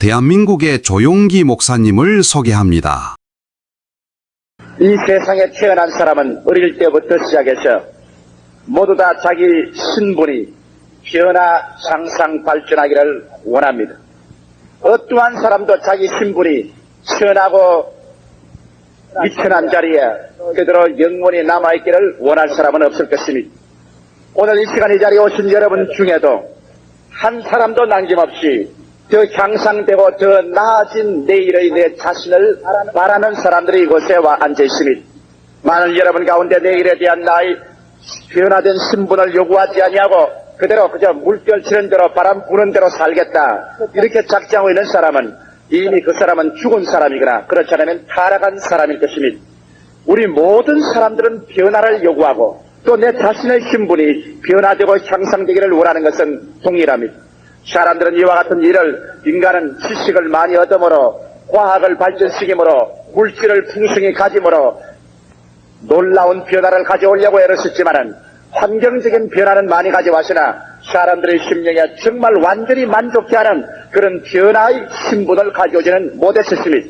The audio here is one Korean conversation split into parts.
대한민국의 조용기 목사님을 소개합니다. 이 세상에 태어난 사람은 어릴 때부터 시작해서 모두 다 자기 신분이 변화, 향상, 발전하기를 원합니다. 어떠한 사람도 자기 신분이 천하고 미천한 자리에 그대로 영원히 남아있기를 원할 사람은 없을 것입니다. 오늘 이 시간 이 자리에 오신 여러분 중에도 한 사람도 남김없이 더 향상되고 더 나아진 내일의 내 자신을 바라는 사람들이 이곳에 와 앉아 있습니다. 많은 여러분 가운데 내일에 대한 나의 변화된 신분을 요구하지 아니하고 그대로 그저 물결 치는 대로 바람 부는 대로 살겠다 이렇게 작정하고 있는 사람은 이미 그 사람은 죽은 사람이거나 그렇지 않으면 타락한 사람일 것입니다. 우리 모든 사람들은 변화를 요구하고 또 내 자신의 신분이 변화되고 향상되기를 원하는 것은 동일합니다. 사람들은 이와 같은 일을 인간은 지식을 많이 얻음으로 과학을 발전시키므로 물질을 풍성히 가짐으로 놀라운 변화를 가져오려고 애를 썼지만은 환경적인 변화는 많이 가져왔으나 사람들의 심령에 정말 완전히 만족케 하는 그런 변화의 신분을 가져오지는 못했습니다.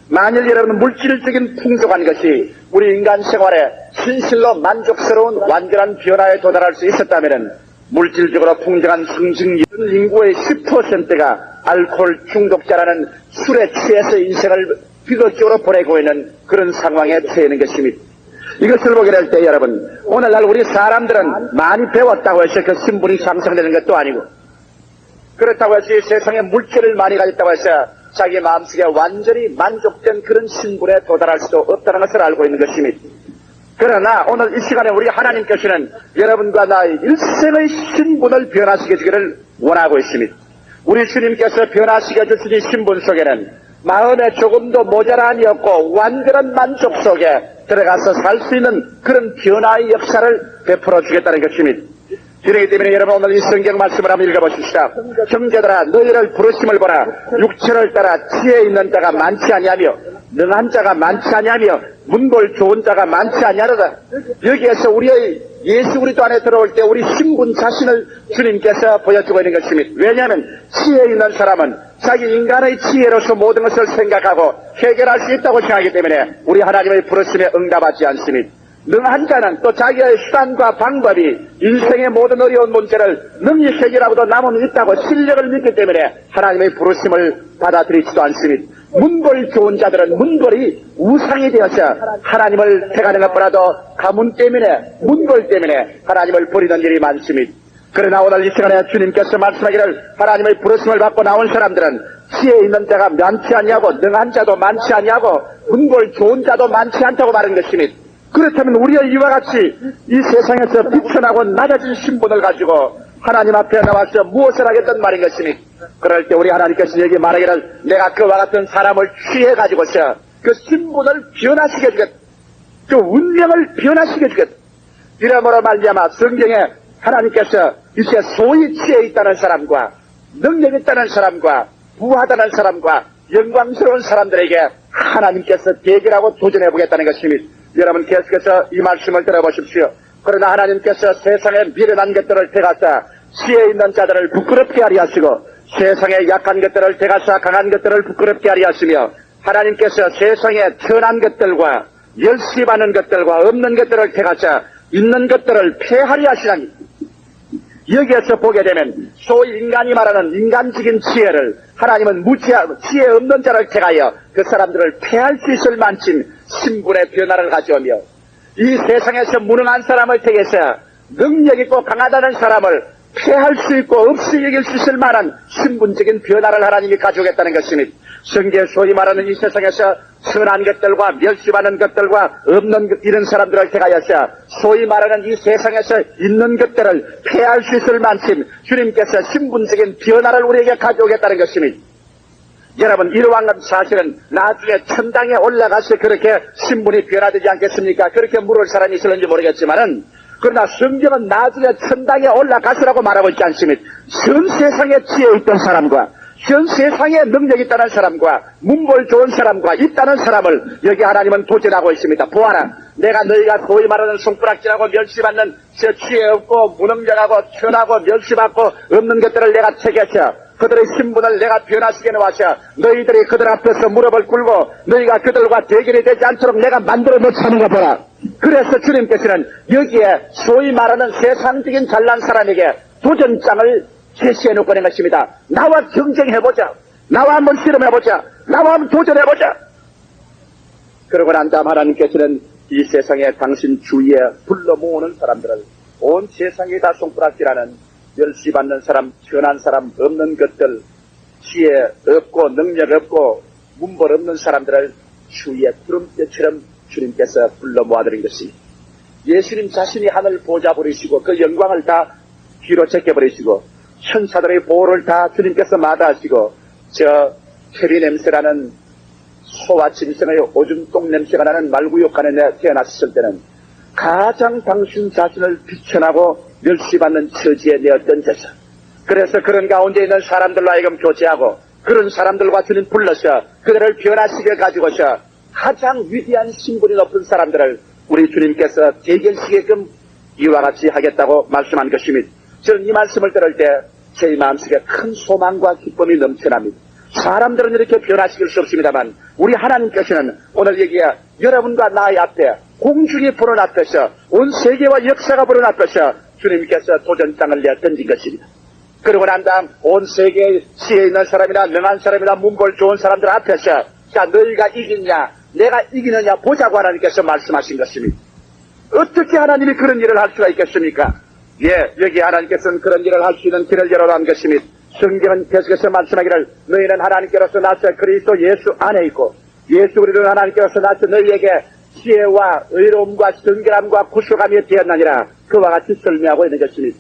만일 여러분 물질적인 풍족한 것이 우리 인간 생활에 진실로 만족스러운 완전한 변화에 도달할 수 있었다면 물질적으로 풍족한 성직 인구의 10%가 알코올 중독자라는 술에 취해서 인생을 비극적으로 보내고 있는 그런 상황에 처해 있는 것입니다. 이것을 보게 될 때 여러분 오늘날 우리 사람들은 많이 배웠다고 해서 그 신분이 향상되는 것도 아니고 그렇다고 해서 이 세상에 물질을 많이 가졌다고 해서 자기 마음속에 완전히 만족된 그런 신분에 도달할 수도 없다는 것을 알고 있는 것입니다. 그러나 오늘 이 시간에 우리 하나님께서는 여러분과 나의 일생의 신분을 변화시켜 주기를 원하고 있습니다. 우리 주님께서 변화시켜 주신 이 신분 속에는 마음에 조금도 모자람이 없고 완전한 만족 속에 들어가서 살 수 있는 그런 변화의 역사를 베풀어 주겠다는 것입니다. 그렇기 때문에 여러분 오늘 이 성경 말씀을 한번 읽어보십시다. 형제들아 너희를 부르심을 보라. 육체를 따라 지혜 있는 자가 많지 아니하며 능한 자가 많지 아니하며 문볼 좋은 자가 많지 아니하다. 여기에서 우리의 예수 그리스도 안에 들어올 때 우리 신분 자신을 주님께서 보여주고 있는 것입니다. 왜냐하면 지혜 있는 사람은 자기 인간의 지혜로서 모든 것을 생각하고 해결할 수 있다고 생각하기 때문에 우리 하나님의 부르심에 응답하지 않습니다. 능한 자는 또 자기의 수단과 방법이 인생의 모든 어려운 문제를 능히 해결하고도 남은 있다고 실력을 믿기 때문에 하나님의 부르심을 받아들이지도 않습니다. 문벌 좋은 자들은 문벌이 우상이 되어서 하나님을 택하는 것보다도 가문 때문에 문벌 때문에 하나님을 버리는 일이 많습니다. 그러나 오늘 이 시간에 주님께서 말씀하기를 하나님의 부르심을 받고 나온 사람들은 지혜 있는 자가 많지 아니하고 능한 자도 많지 아니하고 문벌 좋은 자도 많지 않다고 말한 것입니다. 그렇다면 우리가 이와 같이 이 세상에서 비천하고 낮아진 신분을 가지고 하나님 앞에 나와서 무엇을 하겠단 말인 것입니까? 그럴 때 우리 하나님께서 여기 말하기를 내가 그와 같은 사람을 취해가지고서 그 신분을 변화시켜주겠다. 그 운명을 변화시켜주겠다. 이러므로 말미암아 성경에 하나님께서 이제 소위 지혜 있다는 사람과 능력 있다는 사람과 부하다는 사람과 영광스러운 사람들에게 하나님께서 대결하고 도전해보겠다는 것입니다. 여러분 계속해서 이 말씀을 들어보십시오. 그러나 하나님께서 세상에 미련한 것들을 택하사 지혜 있는 자들을 부끄럽게 하리 하시고 세상에 약한 것들을 택하사 강한 것들을 부끄럽게 하리 하시며 하나님께서 세상에 천한 것들과 멸시받는 것들과 없는 것들을 택하사 있는 것들을 폐하리 하시나니 여기에서 보게 되면 소위 인간이 말하는 인간적인 지혜를 하나님은 지혜 없는 자를 택하여 그 사람들을 폐할 수 있을 만큼 신분의 변화를 가져오며 이 세상에서 무능한 사람을 택해서 능력 있고 강하다는 사람을 폐할 수 있고 없이 여길 수 있을 만한 신분적인 변화를 하나님이 가져오겠다는 것입니다. 성경 소위 말하는 이 세상에서 선한 것들과 멸시받는 것들과 없는 이런 사람들을 택하여서 소위 말하는 이 세상에서 있는 것들을 폐할 수 있을 만큼 주님께서 신분적인 변화를 우리에게 가져오겠다는 것입니다. 여러분 이러한 사실은 나중에 천당에 올라가서 그렇게 신분이 변화되지 않겠습니까? 그렇게 물을 사람이 있을는지 모르겠지만은 그러나 성경은 나중에 천당에 올라가시라고 말하고 있지 않습니까? 전 세상에 지혜 있던 사람과 현 세상에 능력 있다는 사람과 문벌 좋은 사람과 있다는 사람을 여기 하나님은 도전하고 있습니다. 보아라, 내가 너희가 소위 말하는 손가락질하고 멸시받는 저 지혜 없고 무능력하고 천하고 멸시받고 없는 것들을 내가 택해서 그들의 신분을 내가 변화시켜 놓아서 너희들이 그들 앞에서 무릎을 꿇고 너희가 그들과 대결이 되지 않도록 내가 만들어 놓자는가 보라. 그래서 주님께서는 여기에 소위 말하는 세상적인 잘난 사람에게 도전장을 제시해 놓고 있는 것입니다. 나와 경쟁해보자. 나와 한번 실험해보자. 나와 한번 도전해보자. 그러고 난 다음 하나님께서는 이 세상에 당신 주위에 불러 모으는 사람들을 온 세상에 다 손가락질하는 멸시받는 사람, 천한 사람, 없는 것들, 지혜 없고 능력 없고 문벌 없는 사람들을 주위에 구름대처럼 주님께서 불러 모아드린 것이 예수님 자신이 하늘 보좌 버리시고 그 영광을 다 뒤로 제껴버리시고 천사들의 보호를 다 주님께서 마다하시고 저 체리 냄새라는 소와 짐승의 오줌 똥 냄새가 나는 말구역간에 태어났을 때는 가장 당신 자신을 비천하고 멸시받는 처지에 내었던 데서 그래서 그런 가운데 있는 사람들로 하여금 교제하고 그런 사람들과 주님 불러서 그들을 변화시켜 가지고서 가장 위대한 신분이 높은 사람들을 우리 주님께서 대결시게끔 이와 같이 하겠다고 말씀한 것입니다. 저는 이 말씀을 들을 때 제 마음속에 큰 소망과 기쁨이 넘쳐납니다. 사람들은 이렇게 변화시킬 수 없습니다만 우리 하나님께서는 오늘 여기에 여러분과 나의 앞에 공중이 보는 앞에서 온 세계와 역사가 보는 앞에서 주님께서 도전장을 내어 던진 것입니다. 그러고 난 다음 온 세계에 지혜 있는 사람이나 명한 사람이나 문벌 좋은 사람들 앞에서 자 너희가 이기냐 내가 이기느냐 보자고 하나님께서 말씀하신 것입니다. 어떻게 하나님이 그런 일을 할 수가 있겠습니까? 예, 여기 하나님께서는 그런 일을 할 수 있는 길을 열어놓은 것입니다. 성경은 계속해서 말씀하기를 너희는 하나님께로서 나서 그리스도 예수 안에 있고 예수 그리스도 하나님께로서 나서 너희에게 지혜와 의로움과 정결함과 구속함이 되었느니라 그와 같이 설명하고 있는 것입니다.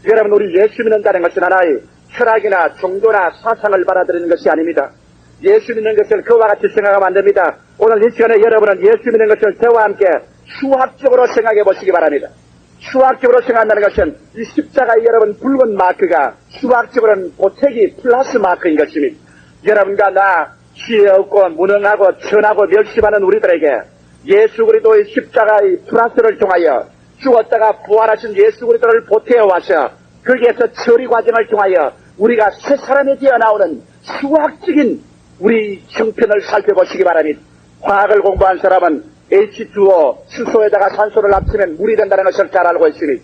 여러분 우리 예수 믿는다는 것은 하나의 철학이나 종교나 사상을 받아들이는 것이 아닙니다. 예수 믿는 것을 그와 같이 생각하면 안 됩니다. 오늘 이 시간에 여러분은 예수 믿는 것을 저와 함께 수학적으로 생각해 보시기 바랍니다. 수학적으로 생각한다는 것은 이 십자가의 여러분 붉은 마크가 수학적으로는 보태기 플러스 마크인 것입니다. 여러분과 나 지혜 없고 무능하고 천하고 멸시받는 우리들에게 예수 그리스도의 십자가의 플러스를 통하여 죽었다가 부활하신 예수 그리스도를 보태어 와서 거기에서 처리 과정을 통하여 우리가 새 사람이 되어 나오는 수학적인 우리 형편을 살펴보시기 바랍니다. 화학을 공부한 사람은 H2O 수소에다가 산소를 합치면 물이 된다는 것을 잘 알고 있으니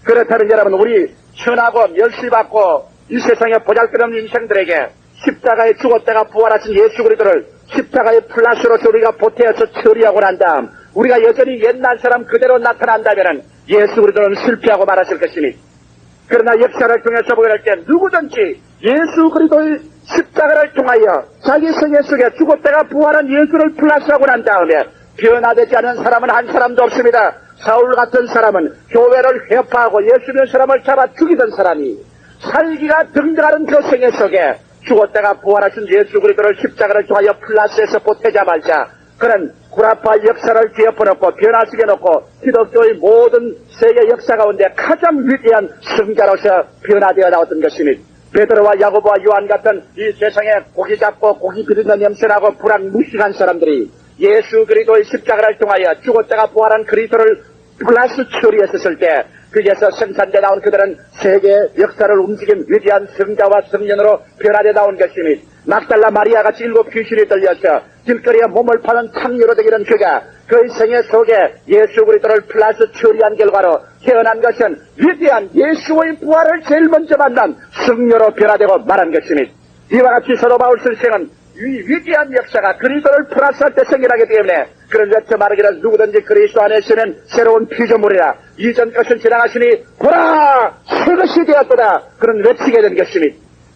그렇다면 여러분 우리 천하고 멸시받고 이 세상에 보잘것없는 인생들에게 십자가에 죽었다가 부활하신 예수 그리스도를 십자가의 플러스로서 우리가 보태어서 처리하고 난 다음 우리가 여전히 옛날 사람 그대로 나타난다면 예수 그리스도는 실패하고 말았을 것이니 그러나 역사를 통해서 보게 될 때 누구든지 예수 그리스도의 십자가를 통하여 자기 생애 속에 죽었다가 부활한 예수를 플러스하고 난 다음에 변화되지 않은 사람은 한 사람도 없습니다. 사울 같은 사람은 교회를 회파하고 예수 믿는 사람을 잡아 죽이던 사람이 살기가 등등하는 그 생애 속에 죽었다가 부활하신 예수 그리스도를 십자가를 통하여 플러스에서 보태자마자 그는 구라파 역사를 뒤엎어놓고 변화시켜놓고 기독교의 모든 세계 역사 가운데 가장 위대한 승자로서 변화되어 나왔던 것입니다. 베드로와 야고보와 요한 같은 이 세상에 고기 잡고 고기 비린내 냄새나고 불안무식한 사람들이 예수 그리스도의 십자가를 통하여 죽었다가 부활한 그리스도를 플러스 처리했었을 때 거기에서 생산돼 나온 그들은 세계 역사를 움직인 위대한 성자와 성년으로 변화되어 나온 것입니다. 막달라 마리아 같이 7 귀신이 들려서 길거리에 몸을 파는 창녀로 되기는 그가 그의 생애 속에 예수 그리스도를 플러스 처리한 결과로 태어난 것은 위대한 예수의 부활을 제일 먼저 만난 성녀로 변화되고 말한 것입니다. 이와 같이 사도 바울 선생은 이 위대한 역사가 그리스도를 플러스할 때 생겨나기 때문에 그런 외쳐 말하기를 누구든지 그리스도 안에 있으면 새로운 피조물이라 이전 것을 지나가시니 보라 새 것이 되었도다 그런 외치게 된 것입니다.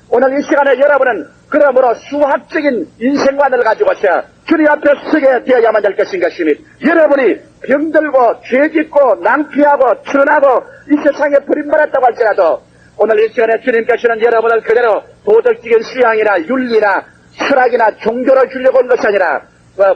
오늘 이 시간에 여러분은 그러므로 수학적인 인생관을 가지고서 주님 앞에 서게 되어야만 될 것인 것입니다. 여러분이 병들고 죄짓고 낭피하고 천하고 이 세상에 버림받았다고 할지라도 오늘 이 시간에 주님께서는 여러분을 그대로 도덕적인 수양이나 윤리나 철학이나 종교를 주려고 온 것이 아니라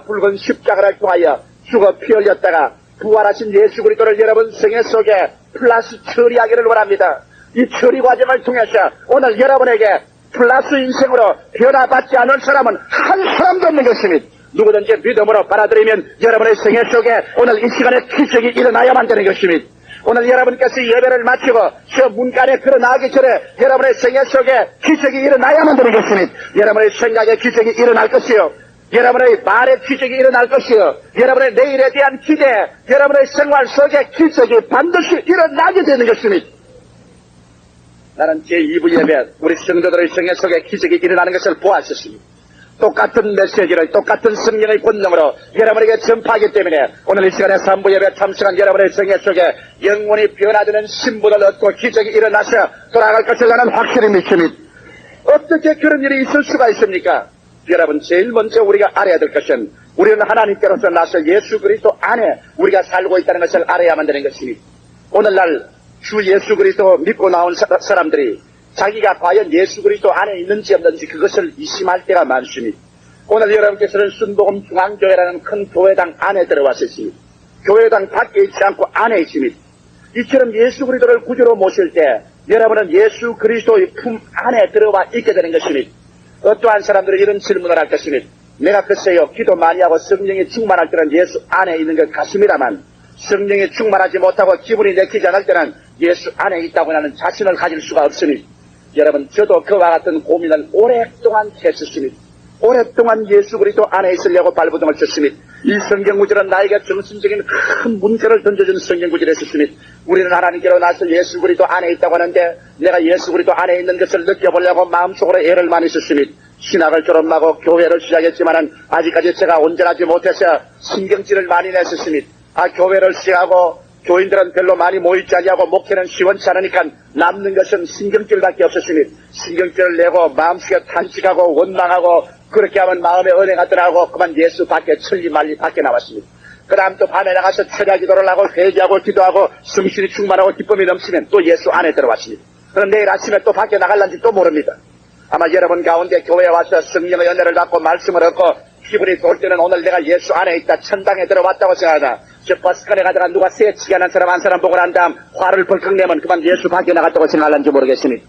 붉은 십자가를 통하여 죽어 피 흘렸다가 부활하신 예수 그리스도를 여러분 생애 속에 플러스 처리하기를 원합니다. 이 처리 과정을 통해서 오늘 여러분에게 플러스 인생으로 변화받지 않은 사람은 한 사람도 없는 것입니다. 누구든지 믿음으로 받아들이면 여러분의 생애 속에 오늘 이 시간에 기적이 일어나야만 되는 것입니다. 오늘 여러분께서 예배를 마치고 저 문간에 들어나가기 전에 여러분의 생애 속에 기적이 일어나야만 되는 것입니다. 여러분의 생각에 기적이 일어날 것이요. 여러분의 말에 기적이 일어날 것이요. 여러분의 내일에 대한 기대, 여러분의 생활 속에 기적이 반드시 일어나게 되는 것입니다. 나는 제2부 예배 우리 성도들의 생애 속에 기적이 일어나는 것을 보았었습니다. 똑같은 메시지를 똑같은 성령의 권능으로 여러분에게 전파하기 때문에 오늘 이 시간에 3부 예배 참석한 여러분의 생애 속에 영원히 변화되는 신분을 얻고 기적이 일어나서 돌아갈 것을 나는 확실히 믿습니다. 어떻게 그런 일이 있을 수가 있습니까? 여러분, 제일 먼저 우리가 알아야 될 것은 우리는 하나님께로서 나서 예수 그리스도 안에 우리가 살고 있다는 것을 알아야만 되는 것입니다. 오늘날 주 예수 그리스도 믿고 나온 사람들이 자기가 과연 예수 그리스도 안에 있는지 없는지 그것을 의심할 때가 많습니다. 오늘 여러분께서는 순복음 중앙교회라는 큰 교회당 안에 들어왔습니다. 교회당 밖에 있지 않고 안에 있습니다. 이처럼 예수 그리스도를 구주로 모실 때 여러분은 예수 그리스도의 품 안에 들어와 있게 되는 것입니다. 어떠한 사람들은 이런 질문을 할 것입니다. 내가 글쎄요 기도 많이 하고 성령이 충만할 때는 예수 안에 있는 것 같습니다만 성령이 충만하지 못하고 기분이 내키지 않을 때는 예수 안에 있다고 나는 자신을 가질 수가 없습니다. 여러분, 저도 그와 같은 고민을 오랫동안 했었습니다. 오랫동안 예수 그리스도 안에 있으려고 발버둥을 쳤습니다. 이 성경구절은 나에게 정신적인 큰 문제를 던져준 성경구절이었습니다. 우리는 하나님께로 나서 예수 그리스도 안에 있다고 하는데 내가 예수 그리스도 안에 있는 것을 느껴보려고 마음속으로 애를 많이 썼습니다. 신학을 졸업하고 교회를 시작했지만은 아직까지 제가 온전하지 못해서 신경질을 많이 냈었습니다. 교회를 시작하고 교인들은 별로 많이 모이지 않냐고 목회는 시원치 않으니까 남는 것은 신경질밖에 없었습니다. 신경질을 내고 마음속에 탄식하고 원망하고 그렇게 하면 마음에 은혜가 떠나고 그만 예수 밖에 천리 말리 밖에 나왔습니다. 그 다음 또 밤에 나가서 철야 기도를 하고 회개하고 기도하고 성신이 충만하고 기쁨이 넘치면 또 예수 안에 들어왔습니다. 그럼 내일 아침에 또 밖에 나갈는지 또 모릅니다. 아마 여러분 가운데 교회에 와서 성령의 은혜를 받고 말씀을 얻고 기분이 돌 때는 오늘 내가 예수 안에 있다 천당에 들어왔다고 생각하다. 저 버스칸에 가다가 누가 세치게 하는 사람 한 사람 보고 난 다음 화를 벌컥 내면 그만 예수 밖에 나갔다고 생각하는지 모르겠습니다.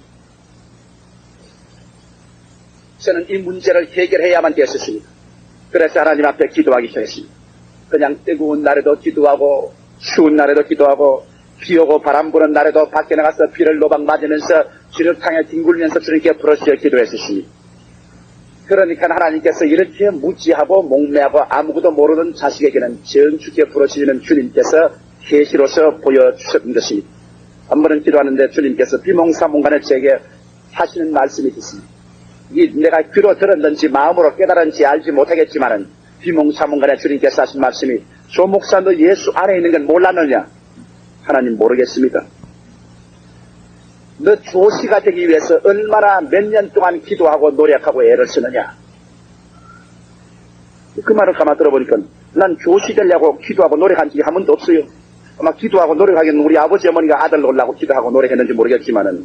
저는 이 문제를 해결해야만 됐었습니다. 그래서 하나님 앞에 기도하기 시작했습니다. 그냥 뜨거운 날에도 기도하고 추운 날에도 기도하고 비 오고 바람 부는 날에도 밖에 나가서 비를 노박 맞으면서 지륵탕에 뒹굴면서 주님께 부르짖어 기도했었습니다. 그러니까 하나님께서 이렇게 무지하고 목매하고 아무것도 모르는 자식에게는 정축에 부르짖는 주님께서 계시로서 보여주셨던 것입니다. 한 번은 기도하는데 주님께서 비몽사몽간에 제게 하시는 말씀이 있습니다. 내가 귀로 들었는지 마음으로 깨달은지 알지 못하겠지만은 비몽사몽간에 주님께서 하신 말씀이 조 목사 너 예수 안에 있는 건 몰랐느냐? 하나님 모르겠습니다. 너 조시가 되기 위해서 얼마나 몇 년 동안 기도하고 노력하고 애를 쓰느냐? 그 말을 가만 들어보니까 난 조시 되려고 기도하고 노력한 적이 한 번도 없어요. 아마 기도하고 노력하기는 우리 아버지 어머니가 아들 놓으려고 기도하고 노력했는지 모르겠지만은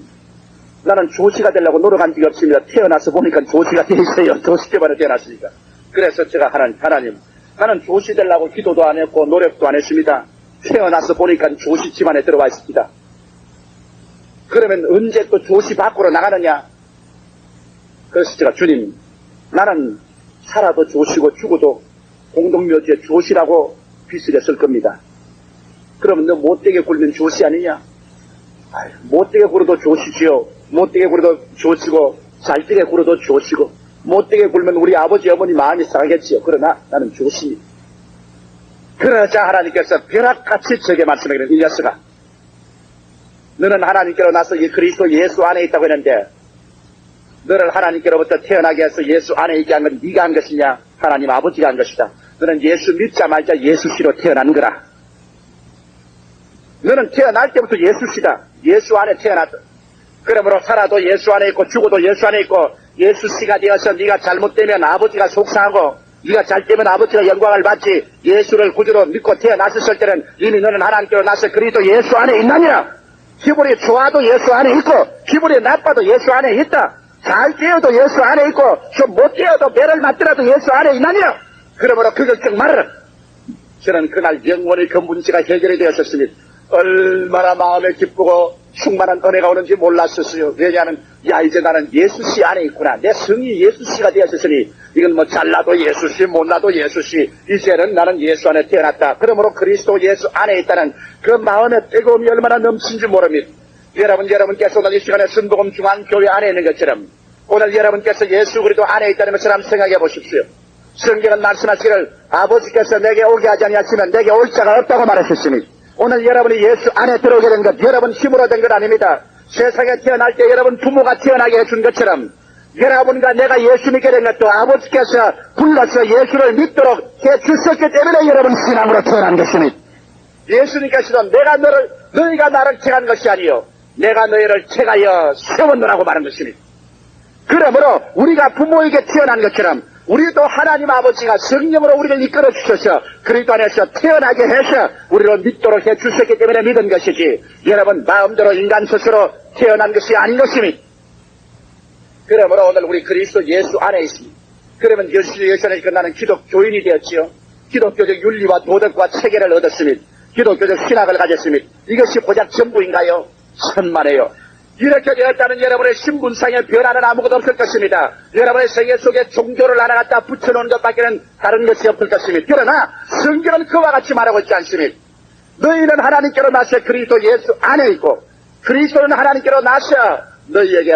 나는 조시가 되려고 노력한 적이 없습니다. 태어나서 보니까 조시가 돼 있어요. 조시 때문에 태어났으니까. 그래서 제가 하나님 나는 조시 되려고 기도도 안 했고 노력도 안 했습니다. 태어나서 보니까 조시 집안에 들어와 있습니다. 그러면 언제 또 조시 밖으로 나가느냐? 그래서 제가 주님 나는 살아도 조시고 죽어도 공동묘지에 조시라고 빚을 했을 겁니다. 그러면 너 못되게 굴면 조시 아니냐? 못되게 굴어도 조시지요. 못되게 굴어도 조시고 잘되게 굴어도 조시고 못되게 굴면 우리 아버지 어머니 마음이 상하겠지요. 그러나 나는 조시입니다. 그러자 하나님께서 벼락같이 저에게 말씀하기를 이 녀석아 너는 하나님께로 나서 이 그리스도 예수 안에 있다고 했는데 너를 하나님께로부터 태어나게 해서 예수 안에 있게 한 건 네가 한 것이냐? 하나님 아버지가 한 것이다. 너는 예수 믿자마자 예수씨로 태어난 거라. 너는 태어날 때부터 예수씨다. 예수 안에 태어났다. 그러므로 살아도 예수 안에 있고 죽어도 예수 안에 있고 예수씨가 되어서 네가 잘못되면 아버지가 속상하고 네가 잘되면 아버지가 영광을 받지 예수를 구주로 믿고 태어났을 때는 이미 너는 하나님께로 나서 그리스도 예수 안에 있느니라. 기분이 좋아도 예수 안에 있고 기분이 나빠도 예수 안에 있다. 잘 되어도 예수 안에 있고 좀 못 되어도 매를 맞더라도 예수 안에 있느니라. 그러므로 그 걱정 말아라. 저는 그날 영원히 그 문제가 해결이 되었었습니다. 얼마나 마음에 기쁘고 충만한 은혜가 오는지 몰랐었어요. 왜냐하면 야 이제 나는 예수씨 안에 있구나. 내 성이 예수씨가 되었으니 이건 뭐 잘나도 예수씨 못나도 예수씨 이제는 나는 예수 안에 태어났다. 그러므로 그리스도 예수 안에 있다는 그 마음의 뜨거움이 얼마나 넘친지 모릅니다. 여러분께서 오늘 이 시간에 순복음 중앙교회 안에 있는 것처럼 오늘 여러분께서 예수 그리스도 안에 있다는 것을 한번 생각해 보십시오. 성경은 말씀하시기를 아버지께서 내게 오게 하지 아니하시면 내게 올 자가 없다고 말하셨으니 오늘 여러분이 예수 안에 들어오게 된 것 여러분 힘으로 된 것 아닙니다. 세상에 태어날 때 여러분 부모가 태어나게 해준 것처럼 여러분과 내가 예수 믿게 된 것도 아버지께서 불러서 예수를 믿도록 해주셨기 때문에 여러분 신앙으로 태어난 것이니 예수님께서도 너희가 나를 택한 것이 아니요 내가 너희를 택하여 세웠노라고 말한 것이니 그러므로 우리가 부모에게 태어난 것처럼 우리도 하나님 아버지가 성령으로 우리를 이끌어 주셔서 그리스도 안에서 태어나게 해서 우리를 믿도록 해 주셨기 때문에 믿은 것이지 여러분 마음대로 인간 스스로 태어난 것이 아닌 것이니 그러므로 오늘 우리 그리스도 예수 안에 있습니다. 그러면 예수에 끝나는 기독교인이 되었지요. 기독교적 윤리와 도덕과 체계를 얻었습니다. 기독교적 신학을 가졌습니다. 이것이 고작 전부인가요? 천만에요. 이렇게 되었다면 여러분의 신분상의 변화는 아무것도 없을 것입니다. 여러분의 생애 속에 종교를 하나 갖다 붙여놓은 것밖에는 다른 것이 없을 것입니다. 그러나 성경은 그와 같이 말하고 있지 않습니다. 너희는 하나님께로 나서 그리스도 예수 안에 있고 그리스도는 하나님께로 나서 너희에게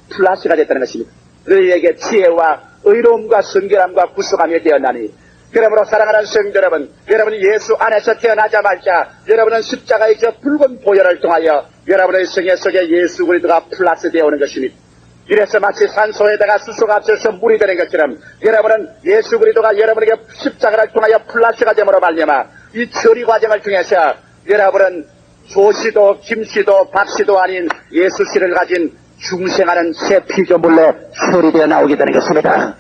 플러스가 됐다는 것입니다. 너희에게 지혜와 의로움과 성결함과 구속함이 되었나니 그러므로 사랑하는 성도 여러분, 여러분이 예수 안에서 태어나자마자 여러분은 십자가의 저 붉은 보혈을 통하여 여러분의 생애 속에 예수 그리스도가 플러스 되어 오는 것입니다. 이래서 마치 산소에다가 수소가 합쳐서 물이 되는 것처럼 여러분은 예수 그리스도가 여러분에게 십자가를 통하여 플러스가 됨으로 말미암아 이 처리 과정을 통해서 여러분은 조씨도 김씨도 박씨도 아닌 예수씨를 가진 중생하는 새 피조물로 처리되어 나오게 되는 것입니다.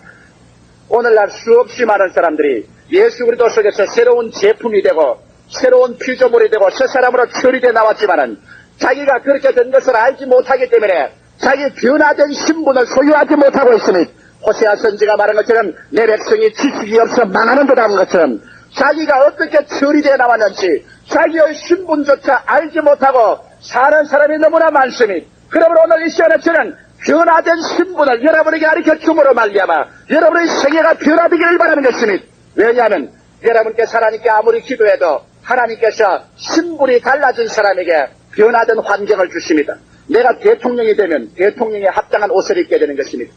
오늘날 수없이 많은 사람들이 예수 그리스도 속에서 새로운 제품이 되고 새로운 피조물이 되고 새 사람으로 처리되어 나왔지만은 자기가 그렇게 된 것을 알지 못하기 때문에 자기 변화된 신분을 소유하지 못하고 있으니 호세아 선지가 말한 것처럼 내 백성이 지식이 없어 망하는 것 같은 것처럼 자기가 어떻게 처리되어 나왔는지 자기의 신분조차 알지 못하고 사는 사람이 너무나 많습니다. 그러므로 오늘 이 시간에 저는 변화된 신분을 여러분에게 가르쳐 줌으로 말미암아 여러분의 생애가 변화되기를 바라는 것입니다. 왜냐하면 여러분께서 하나님께 아무리 기도해도 하나님께서 신분이 달라진 사람에게 변화된 환경을 주십니다. 내가 대통령이 되면 대통령에 합당한 옷을 입게 되는 것입니다.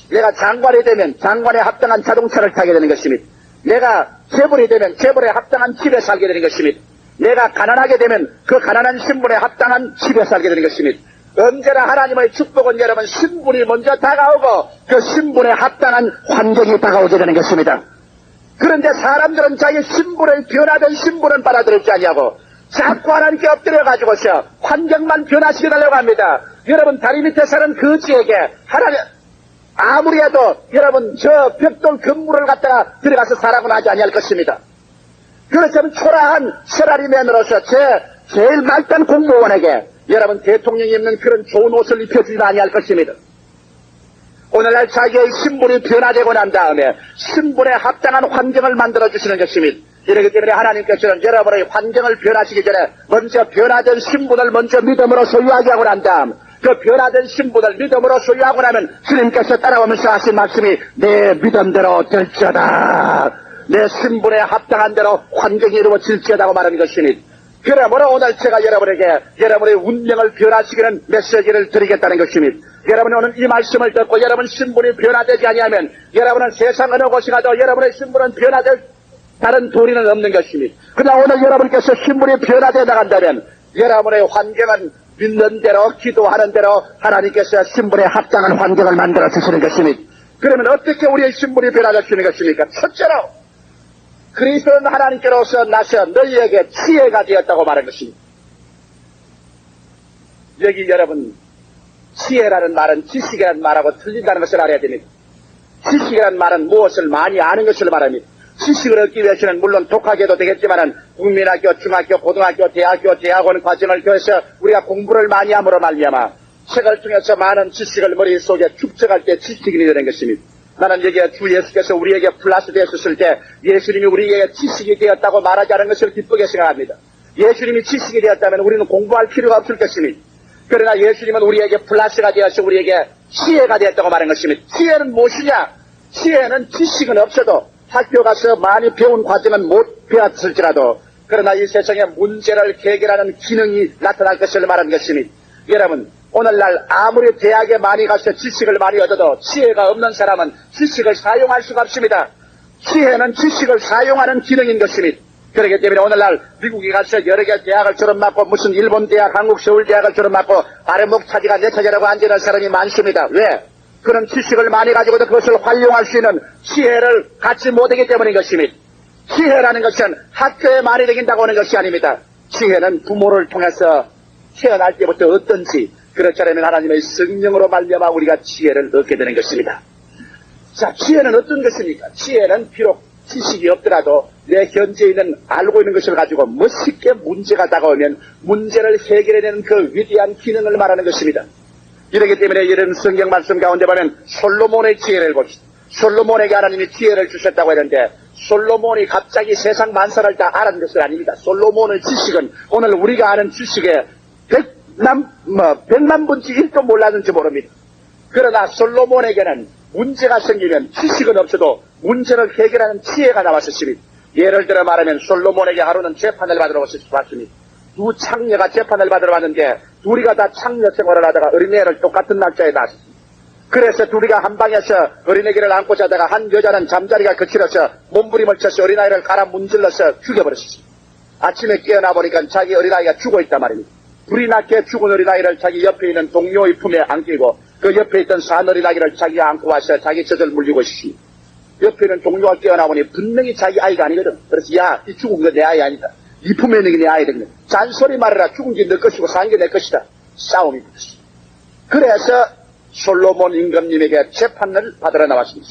내가 장관이 되면 장관에 합당한 자동차를 타게 되는 것입니다. 내가 재벌이 되면 재벌에 합당한 집에 살게 되는 것입니다. 내가 가난하게 되면 그 가난한 신분에 합당한 집에 살게 되는 것입니다. 언제나 하나님의 축복은 여러분 신분이 먼저 다가오고 그 신분에 합당한 환경이 다가오게 되는 것입니다. 그런데 사람들은 자기 신분을 변화된 신분은 받아들이지 아니하고 자꾸 하나님께 엎드려가지고서 환경만 변화시켜달라고 합니다. 여러분 다리 밑에 사는 거지에게 하나님 아무리 해도 여러분 저 벽돌 건물을 갖다가 들어가서 살라고는 하지 아니할 것입니다. 그렇다면 초라한 세라리맨으로서 제일 말단 공무원에게 여러분 대통령이 입는 그런 좋은 옷을 입혀주지 아니할 것입니다. 오늘날 자기의 신분이 변화되고 난 다음에 신분에 합당한 환경을 만들어주시는 것입니다. 이렇기 때문에 하나님께서는 여러분의 환경을 변화시키기 전에 먼저 변화된 신분을 먼저 믿음으로 소유하게 하고 난 다음 그 변화된 신분을 믿음으로 소유하고 나면 주님께서 따라오면서 하신 말씀이 내 믿음대로 될지어다. 내 신분에 합당한 대로 환경이 이루어질지어다고 말하는 것이니 그러므로 오늘 제가 여러분에게 여러분의 운명을 변화시키는 메시지를 드리겠다는 것입니다. 여러분이 오늘 이 말씀을 듣고 여러분 신분이 변화되지 아니하면 여러분은 세상 어느 곳에 가도 여러분의 신분은 변화될 다른 도리는 없는 것입니다. 그러나 오늘 여러분께서 신분이 변화되어 나간다면 여러분의 환경은 믿는 대로 기도하는 대로 하나님께서 신분에 합당한 환경을 만들어 주시는 것입니다. 그러면 어떻게 우리의 신분이 변화될 수 있는 것입니까? 첫째로 그리스도는 하나님께로서 나서 너희에게 지혜가 되었다고 말한 것입니다. 여기 여러분 지혜라는 말은 지식이라는 말하고 틀린다는 것을 알아야 됩니다. 지식이라는 말은 무엇을 많이 아는 것을 말합니다. 지식을 얻기 위해서는 물론 독학해도 되겠지만은 국민학교, 중학교, 고등학교, 대학교, 대학원 과정을 통해서 우리가 공부를 많이 함으로 말미암아 책을 통해서 많은 지식을 머릿속에 축적할 때 지식인이 되는 것입니다. 나는 여기에 주 예수께서 우리에게 플러스 되었을 때 예수님이 우리에게 지식이 되었다고 말하지 않은 것을 기쁘게 생각합니다. 예수님이 지식이 되었다면 우리는 공부할 필요가 없을 것입니다. 그러나 예수님은 우리에게 플러스가 되어서 우리에게 지혜가 되었다고 말한 것입니다. 지혜는 무엇이냐? 지혜는 지식은 없어도 학교 가서 많이 배운 과정은 못 배웠을지라도 그러나 이 세상의 문제를 해결하는 기능이 나타날 것을 말하는 것입니다. 여러분, 오늘날 아무리 대학에 많이 가서 지식을 많이 얻어도 지혜가 없는 사람은 지식을 사용할 수가 없습니다. 지혜는 지식을 사용하는 기능인 것입니다. 그렇기 때문에 오늘날 미국에 가서 여러 개 대학을 졸업받고 무슨 일본 대학, 한국 서울 대학을 졸업받고 아래목 차지가 내 차지라고 앉아있는 사람이 많습니다. 왜? 그런 지식을 많이 가지고도 그것을 활용할 수 있는 지혜를 갖지 못하기 때문인 것입니다. 지혜라는 것은 학교에 많이 되긴다고 하는 것이 아닙니다. 지혜는 부모를 통해서 태어날 때부터 어떤지 그렇지 않으면 하나님의 성령으로 말미암아 우리가 지혜를 얻게 되는 것입니다. 자, 지혜는 어떤 것입니까? 지혜는 비록 지식이 없더라도 내 현재 있는 알고 있는 것을 가지고 멋있게 문제가 다가오면 문제를 해결해내는 그 위대한 기능을 말하는 것입니다. 이렇기 때문에 이런 성경 말씀 가운데 보면 솔로몬의 지혜를 봅시다. 솔로몬에게 하나님이 지혜를 주셨다고 했는데 솔로몬이 갑자기 세상 만사를 다 알은 것은 아닙니다. 솔로몬의 지식은 오늘 우리가 아는 지식의 100만 분지 1도 몰랐는지 모릅니다. 그러나 솔로몬에게는 문제가 생기면 지식은 없어도 문제를 해결하는 지혜가 나왔었습니다. 예를 들어 말하면 솔로몬에게 하루는 재판을 받으러 왔습니다. 두 창녀가 재판을 받으러 왔는데 둘이가 다 창녀 생활을 하다가 어린애를 똑같은 날짜에 낳았습니다. 그래서 둘이가 한 방에서 어린애기를 안고 자다가 한 여자는 잠자리가 거칠어서 몸부림을 쳐서 어린아이를 갈아 문질러서 죽여버렸습니다. 아침에 깨어나 보니까 자기 어린아이가 죽어있단 말입니다. 불이 나게 죽은 어린아이를 자기 옆에 있는 동료의 품에 안기고 그 옆에 있던 산 어린아이를 자기가 안고 와서 자기 젖을 물리고 있습니다. 옆에 있는 동료가 깨어나 보니 분명히 자기 아이가 아니거든. 그래서 야, 이 죽은 거 내 아이 아니다. 이 품에 있는 게 내 아이거든. 잔소리 말해라. 죽은 게 내 것이고 산 게 내 것이다. 싸움이 붙었습니다. 그래서 솔로몬 임금님에게 재판을 받으러 나왔습니다.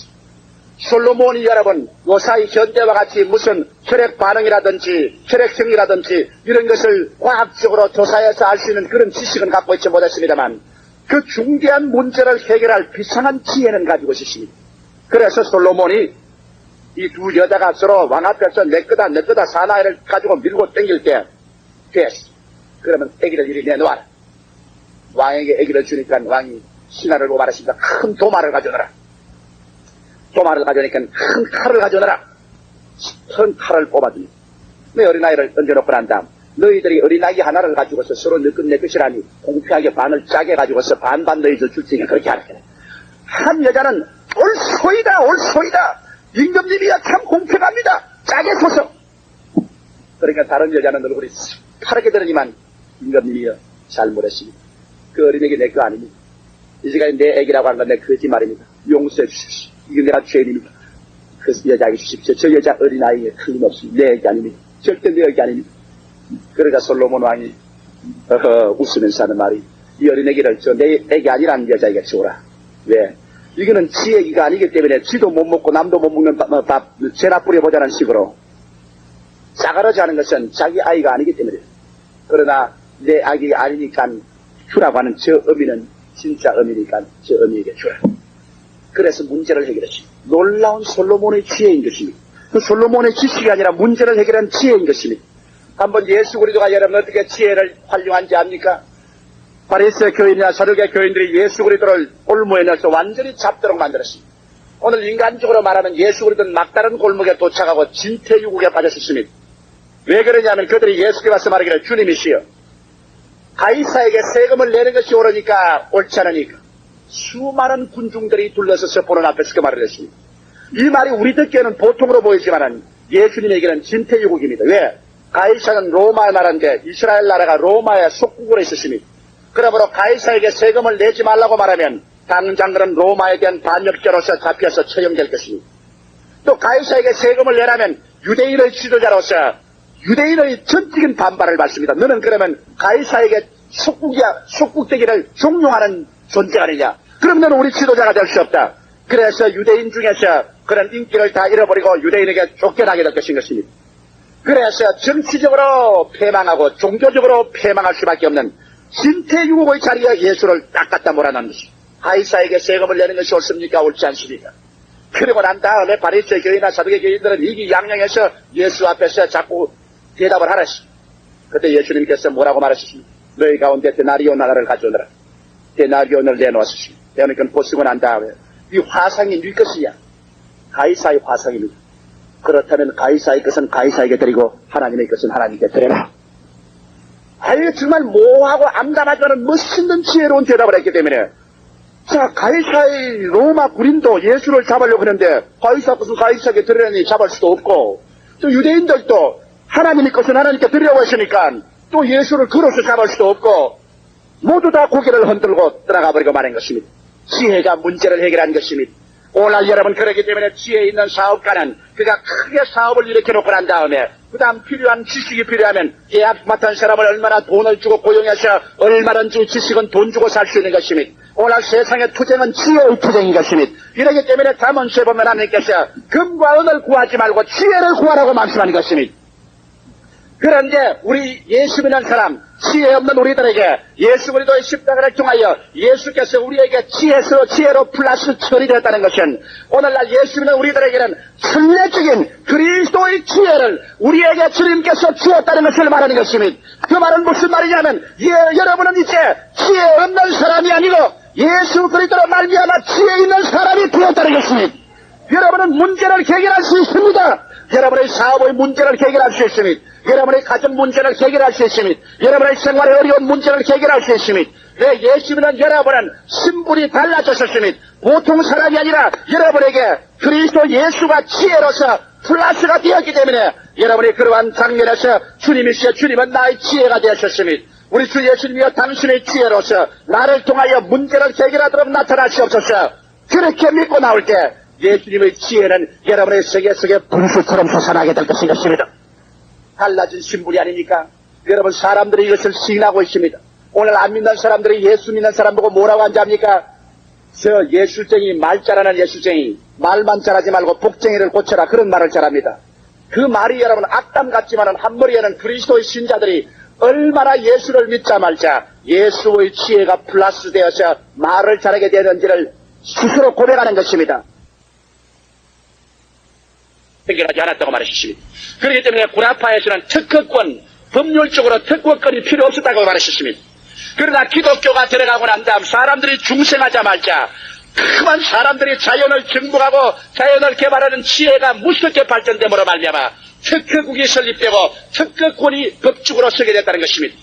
솔로몬이 여러분 요사이 현대와 같이 무슨 혈액 반응이라든지 혈액형이라든지 이런 것을 과학적으로 조사해서 알 수 있는 그런 지식은 갖고 있지 못했습니다만 그 중대한 문제를 해결할 비상한 지혜는 가지고 있습니다. 그래서 솔로몬이 이 두 여자가 서로 왕 앞에서 내 거다 사나이를 가지고 밀고 땡길 때 됐어. 그러면 애기를 이리 내놓아라. 왕에게 애기를 주니까 왕이 신하를 고발했습니다. 큰 도마를 가져오너라. 도마를 가져오니까 큰 칼을 가져오너라. 큰 칼을 뽑아줍니다. 내 어린아이를 던져놓고 난 다음 너희들이 어린아이 하나를 가지고서 서로 내 것이라니 공평하게 반을 짜게 가지고서 반반 너희들 줄 테니까 그렇게 하라. 한 여자는 옳소이다. 임금님이야 참 공평합니다. 짜게 서서. 그러니까 다른 여자는 얼굴이 파랗게 들으니만 임금님이여 잘못했습니다. 그 어린애기 내 거 아닙니다. 이제까지 내 애기라고 한 건 내 거짓말입니다. 용서해 주십시오. 이건 내가 죄인입니다. 그 여자에게 주십시오. 저 여자 어린아이에 틀림없이 내 애기 아닙니다. 절대 내 애기 아닙니다. 그러자 솔로몬 왕이 웃으면서 하는 말이 이 어린애기를 저 내 애기 아니라는 여자에게 주오라. 왜? 이거는 지 애기가 아니기 때문에 지도 못 먹고 남도 못 먹는 밥 죄나 뿌려보자는 식으로 싸가르지 하는 것은 자기 아이가 아니기 때문에 그러나 내 아기가 아니니까 주라고 하는 저 어미는 진짜 어미니까 저 어미에게 주라. 그래서 문제를 해결했지. 놀라운 솔로몬의 지혜인 것입니다. 그 솔로몬의 지식이 아니라 문제를 해결한 지혜인 것입니다. 한번 예수 그리스도가 여러분 어떻게 지혜를 활용한지 압니까? 바리새 교인이나 사두개 교인들이 예수 그리스도를 골무에 넣어서 완전히 잡도록 만들었습니다. 오늘 인간적으로 말하면 예수 그리스도는 막다른 골목에 도착하고 진퇴유국에 빠졌습니다. 왜 그러냐면 그들이 예수께 와서 말하기를 주님이시여 가이사에게 세금을 내는 것이 옳으니까 옳지 않으니까 수많은 군중들이 둘러서서 보는 앞에서 그 말을 했습니다. 이 말이 우리 듣기에는 보통으로 보이지만 예수님에게는 진퇴유국입니다. 왜? 가이사는 로마의 나라인데 이스라엘 나라가 로마의 속국으로 있었습니다. 그러므로 가이사에게 세금을 내지 말라고 말하면 당장 그런 로마에 대한 반역죄로서 잡혀서 처형될 것입니다. 또 가이사에게 세금을 내라면 유대인의 지도자로서 유대인의 전적인 반발을 받습니다. 너는 그러면 가이사에게 속국되기를 종용하는 존재가 아니냐. 그럼 너는 우리 지도자가 될 수 없다. 그래서 유대인 중에서 그런 인기를 다 잃어버리고 유대인에게 쫓겨나게 될 것입니다. 그래서 정치적으로 패망하고 종교적으로 패망할 수밖에 없는 진퇴유국의 자리에 예수를 딱 갖다 몰아넣는 것입니다. 가이사에게 세금을 내는 것이 옳습니까? 옳지 않습니까? 그리고 난 다음에 바리새 교인이나 사두개 교인들은 이기양양해서 예수 앞에서 자꾸 대답을 하랬습니다. 그때 예수님께서 뭐라고 말하셨습니까? 너희 가운데 데나리오 나라를 가져오너라. 데나리온을 내놓았습니다. 그러니까 보시고 난 다음에 이 화상이 네 것이야. 가이사의 화상입니다. 그렇다면 가이사의 것은 가이사에게 드리고 하나님의 것은 하나님께 드려라. 아유 정말 모호하고 암담하지만 멋있는 지혜로운 대답을 했기 때문에 자 가이사의 로마 군인도 예수를 잡으려고 하는데 가이사 것은 가이사에게 드리려니 잡을 수도 없고 또 유대인들도 하나님의 것은 하나님께 드리려고 했으니까 또 예수를 그로서 잡을 수도 없고 모두 다 고개를 흔들고 떠나가 버리고 말한 것입니다. 지혜가 문제를 해결한 것입니다. 오늘 여러분 그렇기 때문에 지혜 있는 사업가는 그가 크게 사업을 일으켜놓고 난 다음에 그 다음 필요한 지식이 필요하면 계약 맡은 사람을 얼마나 돈을 주고 고용해서 얼마든지 지식은 돈 주고 살 수 있는 것입니다. 오늘 세상의 투쟁은 지혜의 투쟁인 것입니다. 이러기 때문에 잠언서에 보면 하나님께서 금과 은을 구하지 말고 지혜를 구하라고 말씀하는 것입니다. 그런데 우리 예수 믿는 사람, 지혜 없는 우리들에게 예수 그리스도의 십자가를 통하여 예수께서 우리에게 지혜로 플러스 처리되었다는 것은 오늘날 예수 믿는 우리들에게는 선례적인 그리스도의 지혜를 우리에게 주님께서 주었다는 것을 말하는 것입니다. 그 말은 무슨 말이냐면 여러분은 이제 지혜 없는 사람이 아니고 예수 그리스도로 말미암아 지혜 있는 사람이 되었다는 것입니다. 여러분은 문제를 해결할 수 있습니다. 여러분의 사업의 문제를 해결할 수 있습니다. 여러분의 가정 문제를 해결할 수 있습니다. 여러분의 생활의 어려운 문제를 해결할 수 있습니다. 왜 예수 믿는 여러분은 신분이 달라졌습니다. 보통 사람이 아니라 여러분에게 그리스도 예수가 지혜로서 플러스가 되었기 때문에 여러분이 그러한 장면에서 주님이시여 주님은 나의 지혜가 되었습니다. 우리 주 예수님이여 당신의 지혜로서 나를 통하여 문제를 해결하도록 나타나시옵소서. 그렇게 믿고 나올 때 예수님의 지혜는 여러분의 세계 속에 분수처럼 솟아나게 될 것입니다. 달라진 신분이 아닙니까? 여러분 사람들이 이것을 시인하고 있습니다. 오늘 안 믿는 사람들이 예수 믿는 사람 보고 뭐라고 하는지 압니까? 저 예술쟁이, 말 잘하는 예술쟁이, 말만 잘하지 말고 복쟁이를 고쳐라, 그런 말을 잘합니다. 그 말이 여러분 악담 같지만은 한머리에는 그리스도의 신자들이 얼마나 예수를 믿자 말자 예수의 지혜가 플러스 되어서 말을 잘하게 되는지를 스스로 고백하는 것입니다. 해결하지 않았다고 말하셨습니다. 그렇기 때문에 구라파에서는 특허권, 법률적으로 특허권이 필요 없었다고 말하셨습니다. 그러나 기독교가 들어가고 난 다음 사람들이 중생하자마자 그만 사람들이 자연을 정복하고 자연을 개발하는 지혜가 무섭게 발전됨으로 말미암아 특허국이 설립되고 특허권이 법적으로 서게 됐다는 것입니다.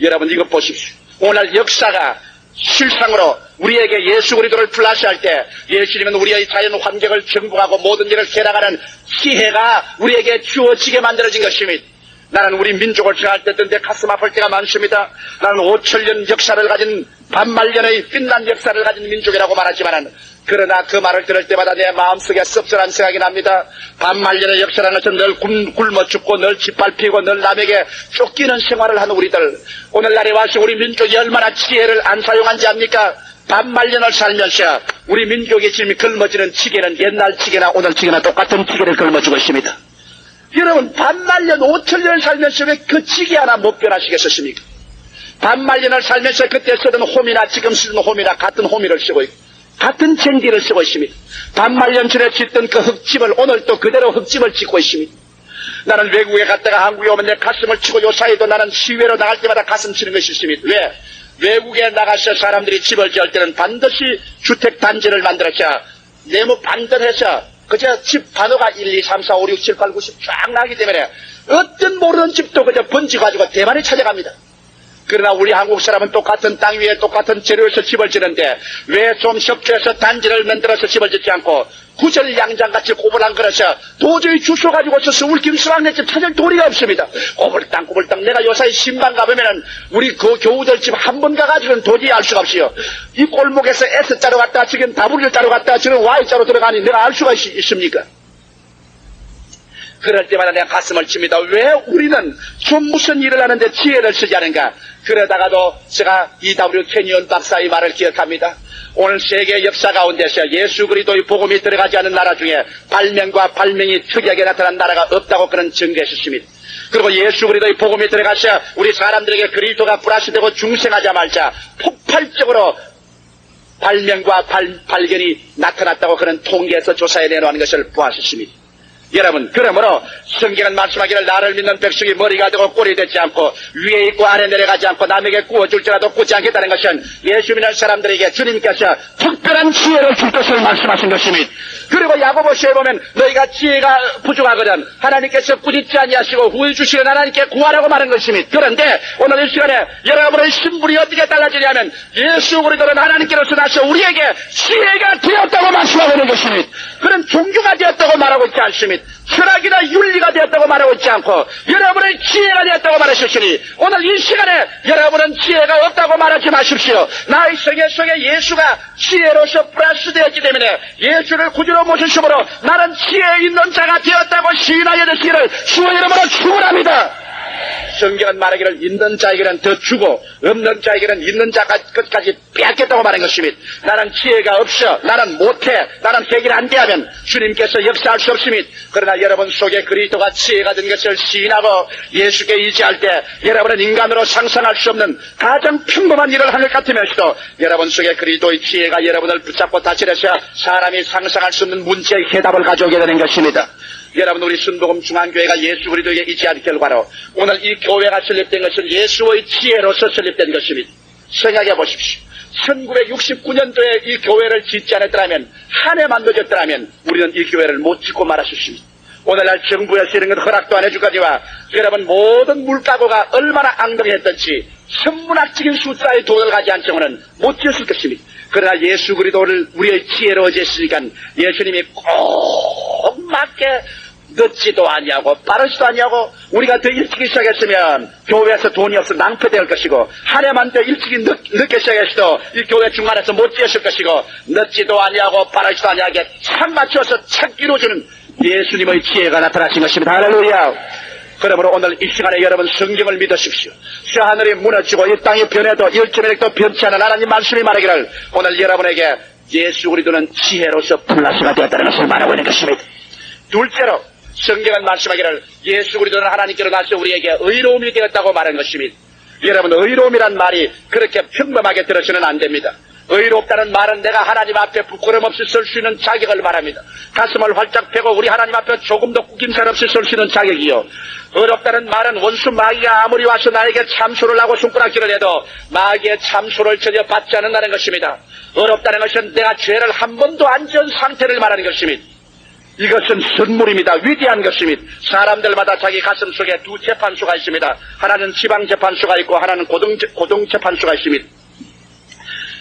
여러분 이것 보십시오. 오늘 역사가 실상으로 우리에게 예수 그리스도를 플러스할 때 예수님은 우리의 자연 환경을 정복하고 모든 일을 개량하는 지혜가 우리에게 주어지게 만들어진 것입니다. 나는 우리 민족을 생각할 때 내 가슴 아플 때가 많습니다. 나는 5천년 역사를 가진 반말년의 빛난 역사를 가진 민족이라고 말하지만 그러나 그 말을 들을 때마다 내 마음속에 씁쓸한 생각이 납니다. 반말년의 역사라는 것은 늘 굶어 죽고 늘 짓밟히고 늘 남에게 쫓기는 생활을 하는 우리들, 오늘날에 와서 우리 민족이 얼마나 지혜를 안 사용한지 압니까? 반말년을 살면서 우리 민족의 지금 걸머지는 지게는 옛날 지게나 오늘 지게나 똑같은 지게를 걸머지고 있습니다. 여러분 반말년 5천년을 살면서 왜 그 지게 하나 못 변화시켰습니까? 반말년을 살면서 그때 쓰던 홈이나 지금 쓰던 홈이나 같은 홈이를 쓰고 있고 같은 쟁기를 쓰고 있습니다. 반말년 전에 짓던 그 흙집을 오늘 또 그대로 흙집을 짓고 있습니다. 나는 외국에 갔다가 한국에 오면 내 가슴을 치고 요사이도 나는 시외로 나갈 때마다 가슴 치는 것이 있습니다. 왜? 외국에 나가서 사람들이 집을 지을 때는 반드시 주택단지를 만들어서 네모 반듯해서 그저 집 반호가 1, 2, 3, 4, 5, 6, 7, 8, 9, 10 쫙 나기 때문에 어떤 모르는 집도 그저 번지가지고 대만에 찾아갑니다. 그러나 우리 한국 사람은 똑같은 땅 위에 똑같은 재료에서 집을 짓는데 왜 좀 협조해서 단지를 만들어서 집을 짓지 않고 구절 양장같이 고불한 그릇서 도저히 주워 가지고 있어서 울김수왕네 집 찾을 도리가 없습니다. 꼬불땅 내가 요사이 신방 가보면은 우리 그 교우들 집 한 번 가가지고는 도저히 알 수가 없어요. 이 골목에서 S자로 갔다 지금 W자로 갔다 지금 Y자로 들어가니 내가 알 수가 있습니까? 그럴 때마다 내가 가슴을 칩니다. 왜 우리는 좀 무슨 일을 하는데 지혜를 쓰지 않은가? 그러다가도 제가 E.W. 캐니언 박사의 말을 기억합니다. 오늘 세계 역사 가운데서 예수 그리스도의 복음이 들어가지 않은 나라 중에 발명과 발명이 특이하게 나타난 나라가 없다고 그런 증거했습니다. 그리고 예수 그리스도의 복음이 들어가서 우리 사람들에게 그리스도가 플러스되고 중생하자 말자 폭발적으로 발명과 발견이 나타났다고 그런 통계에서 조사해 내놓은 것을 보았습니다. 여러분, 그러므로 성경은 말씀하기를 나를 믿는 백성이 머리가 되고 꼴이 되지 않고 위에 있고 아래 내려가지 않고 남에게 구워줄지라도 꾸지 않겠다는 것은 예수 믿는 사람들에게 주님께서 특별한 지혜를 줄 것을 말씀하신 것입니다. 그리고 야고보서에 보면 너희가 지혜가 부족하거든 하나님께서 꾸짖지 아니하시고 후회 주시는 하나님께 구하라고 말한 것입니다. 그런데 오늘 이 시간에 여러분의 신분이 어떻게 달라지냐면 예수 그리스도는 하나님께로서 나서 우리에게 지혜가 되었다고 말씀하고 있는 것입니다. 그런 종교가 되었다고 말하고 있지 않습니다. 철학이나 윤리가 되었다고 말하고 있지 않고 여러분의 지혜가 되었다고 말하셨으니 오늘 이 시간에 여러분은 지혜가 없다고 말하지 마십시오. 나의 성의 속에 예수가 지혜로서 플러스 되었기 때문에 예수를 구주로 모셨으므로 나는 지혜 있는 자가 되었다고 시인하여 되시기를 주의 이름으로 축원합니다. 성경은 말하기를 있는 자에게는 더 주고 없는 자에게는 있는 자가 끝까지 빼앗겠다고 말한 것입니다. 나는 지혜가 없어, 나는 못해, 나는 해결 안 돼 하면 주님께서 역사할 수 없습니다. 그러나 여러분 속에 그리스도가 지혜가 된 것을 시인하고 예수께 의지할 때 여러분은 인간으로 상상할 수 없는 가장 평범한 일을 한 것 같으면서도 여러분 속에 그리스도의 지혜가 여러분을 붙잡고 다스려서 사람이 상상할 수 없는 문제의 해답을 가져오게 되는 것입니다. 여러분 우리 순복음 중앙교회가 예수 그리스도에게 의지한 결과로 오늘 이 교회가 설립된 것은 예수의 지혜로서 설립된 것입니다. 생각해 보십시오. 1969년도에 이 교회를 짓지 않았더라면 한 해만 늦었더라면 우리는 이 교회를 못 짓고 말았습니다. 오늘날 정부에서 이런 것 허락도 안 해주거니와 여러분 모든 물가고가 얼마나 앙등했던지 천문학적인 숫자의 돈을 가지 않고는 못 지었을 것입니다. 그러나 예수 그리스도를 우리의 지혜로 어제으니까 예수님이 꼭 맞게 늦지도 아니하고 빠르지도 아니하고 우리가 더 일찍 시작했으면 교회에서 돈이 없어 낭패될 것이고 한 해만 더 일찍 늦게 시작했어도 이 교회 중간에서 못 지었을 것이고 늦지도 아니하고 빠르지도 아니하게 참 맞춰서 착 이루어주는 예수님의 지혜가 나타나신 것입니다. 할렐루야. 그러므로 오늘 이 시간에 여러분 성경을 믿으십시오. 저 하늘이 무너지고 이 땅이 변해도 일주일도 변치 않은 하나님 말씀이 말하기를 오늘 여러분에게 예수 그리스도는 지혜로서 플러스가 되었다는 것을 말하고 있는 것입니다. 둘째로 성경은 말씀하기를 예수 그리스도는 하나님께로 나서 우리에게 의로움이 되었다고 말한 것입니다. 여러분 의로움이란 말이 그렇게 평범하게 들어서는 안 됩니다. 의롭다는 말은 내가 하나님 앞에 부끄럼 없이 설 수 있는 자격을 말합니다. 가슴을 활짝 펴고 우리 하나님 앞에 조금도 꾸김살 없이 설 수 있는 자격이요. 어렵다는 말은 원수 마귀가 아무리 와서 나에게 참소를 하고 손가락질을 해도 마귀의 참소를 전혀 받지 않는다는 것입니다. 어렵다는 것은 내가 죄를 한 번도 안 지은 상태를 말하는 것입니다. 이것은 선물입니다. 위대한 것입니다. 사람들마다 자기 가슴 속에 두 재판소가 있습니다. 하나는 지방재판소가 있고 하나는 고등재판소가 있습니다.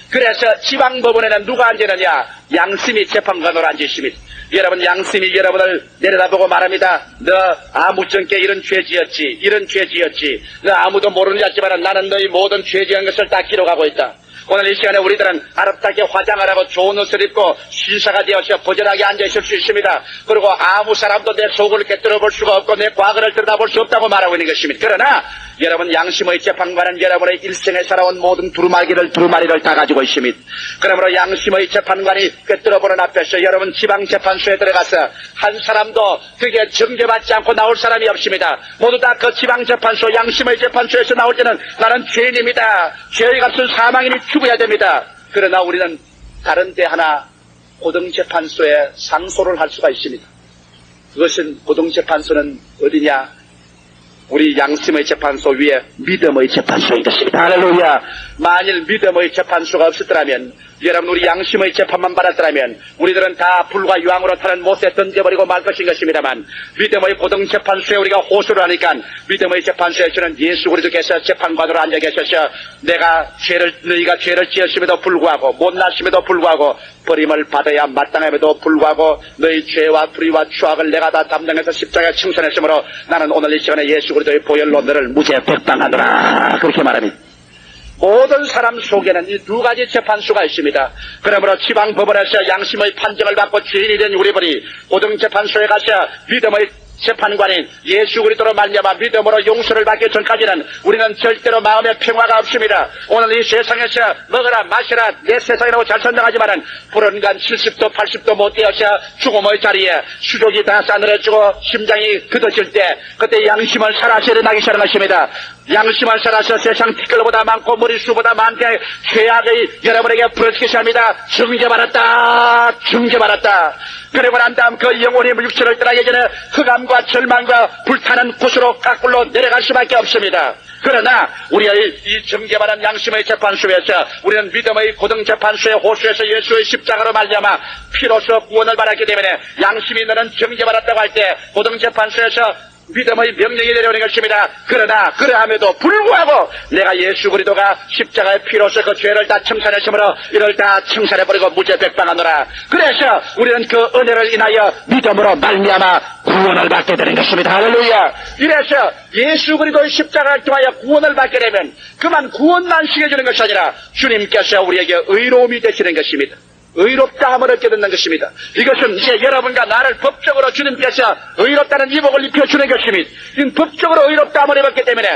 그래서 지방법원에는 누가 앉느냐? 양심이 재판관으로 앉아 있습니다. 여러분 양심이 여러분을 내려다보고 말합니다. 너 아무정께 이런 죄 지었지, 이런 죄 지었지. 너 아무도 모르는 자지만 나는 너희 모든 죄 지은 것을 다 기록하고 있다. 오늘 이 시간에 우리들은 아름답게 화장을 하고 좋은 옷을 입고 신사가 되어서 부지런하게 앉아있을 수 있습니다. 그리고 아무 사람도 내 속을 깨뜨려 볼 수가 없고 내 과거를 들여다볼 수 없다고 말하고 있는 것입니다. 그러나 여러분 양심의 재판관은 여러분의 일생에 살아온 모든 두루마리를 다 가지고 있습니다. 그러므로 양심의 재판관이 꿰뚫어보는 앞에서 여러분 지방재판소에 들어가서 한 사람도 그게 정죄받지 않고 나올 사람이 없습니다. 모두 다 그 지방재판소 양심의 재판소에서 나올 때는 나는 죄인입니다. 죄의 값은 사망이니 죽어야 됩니다. 그러나 우리는 다른 데 하나 고등재판소에 상소를 할 수가 있습니다. 그것은 고등재판소는 어디냐? 우리 양심의 재판소 위에 믿음의 재판소인 것입니다. 할렐루야. 만일 믿음의 재판소가 없었더라면 여러분 우리 양심의 재판만 받았더라면 우리들은 다 불과 유황으로 타는 못에 던져버리고 말 것인 것입니다만 믿음의 고등재판소에 우리가 호소를 하니까 믿음의 재판소에서는 예수 그리스도께서 재판관으로 앉아 계셔서 너희가 죄를 지었음에도 불구하고 못났음에도 불구하고 버림을 받아야 마땅함에도 불구하고 너희 죄와 불의와 추악을 내가 다 담당해서 십자가에 청산했으므로 나는 오늘 이 시간에 예수 그리스도의 보혈로 너를 무죄 백방하노라 그렇게 말합니다. 모든 사람 속에는 이 두 가지 재판소가 있습니다. 그러므로 지방법원에서 양심의 판정을 받고 죄인이 된 우리들이 고등재판소에 가서 믿음의 재판관인 예수 그리스도로 말미암아 믿음으로 용서를 받기 전까지는 우리는 절대로 마음의 평화가 없습니다. 오늘 이 세상에서 먹으라 마시라 내 세상이라고 잘 선정하지만은 불언간 70도 80도 못 되어서 죽음의 자리에 수족이 다 싸늘해지고 심장이 굳어질 때 그때 양심을 살아서 일어나기 시작하는 것입니다. 양심을 살아서 세상 티끌보다 많고 머리수보다 많게 죄악의 여러분에게 부러지게 합니다. 징계받았다. 징계받았다. 그리고 난 다음 그 영혼의 육체를 떠나기 전에 흑암과 절망과 불타는 곳으로 깎굴로 내려갈 수밖에 없습니다. 그러나 우리의 이 징계받은 양심의 재판소에서 우리는 믿음의 고등재판소의 호수에서 예수의 십자가로 말미암아 피로써 구원을 받았기 때문에 양심이 너는 징계받았다고 할 때 고등재판소에서 믿음의 명령이 내려오는 것입니다. 그러나 그러함에도 불구하고 내가 예수 그리스도가 십자가의 피로써 그 죄를 다 청산했으므로 이를 다 청산해버리고 무죄 백방하노라. 그래서 우리는 그 은혜를 인하여 믿음으로 말미암아 구원을 받게 되는 것입니다. 할렐루야. 이래서 예수 그리스도의 십자가를 통하여 구원을 받게 되면 그만 구원만 시켜주는 것이 아니라 주님께서 우리에게 의로움이 되시는 것입니다. 의롭다함을 얻게 된다는 것입니다. 이것은 이제 여러분과 나를 법적으로 주님께서 의롭다는 이복을 입혀주는 것입니다. 이 법적으로 의롭다함을 입었기 때문에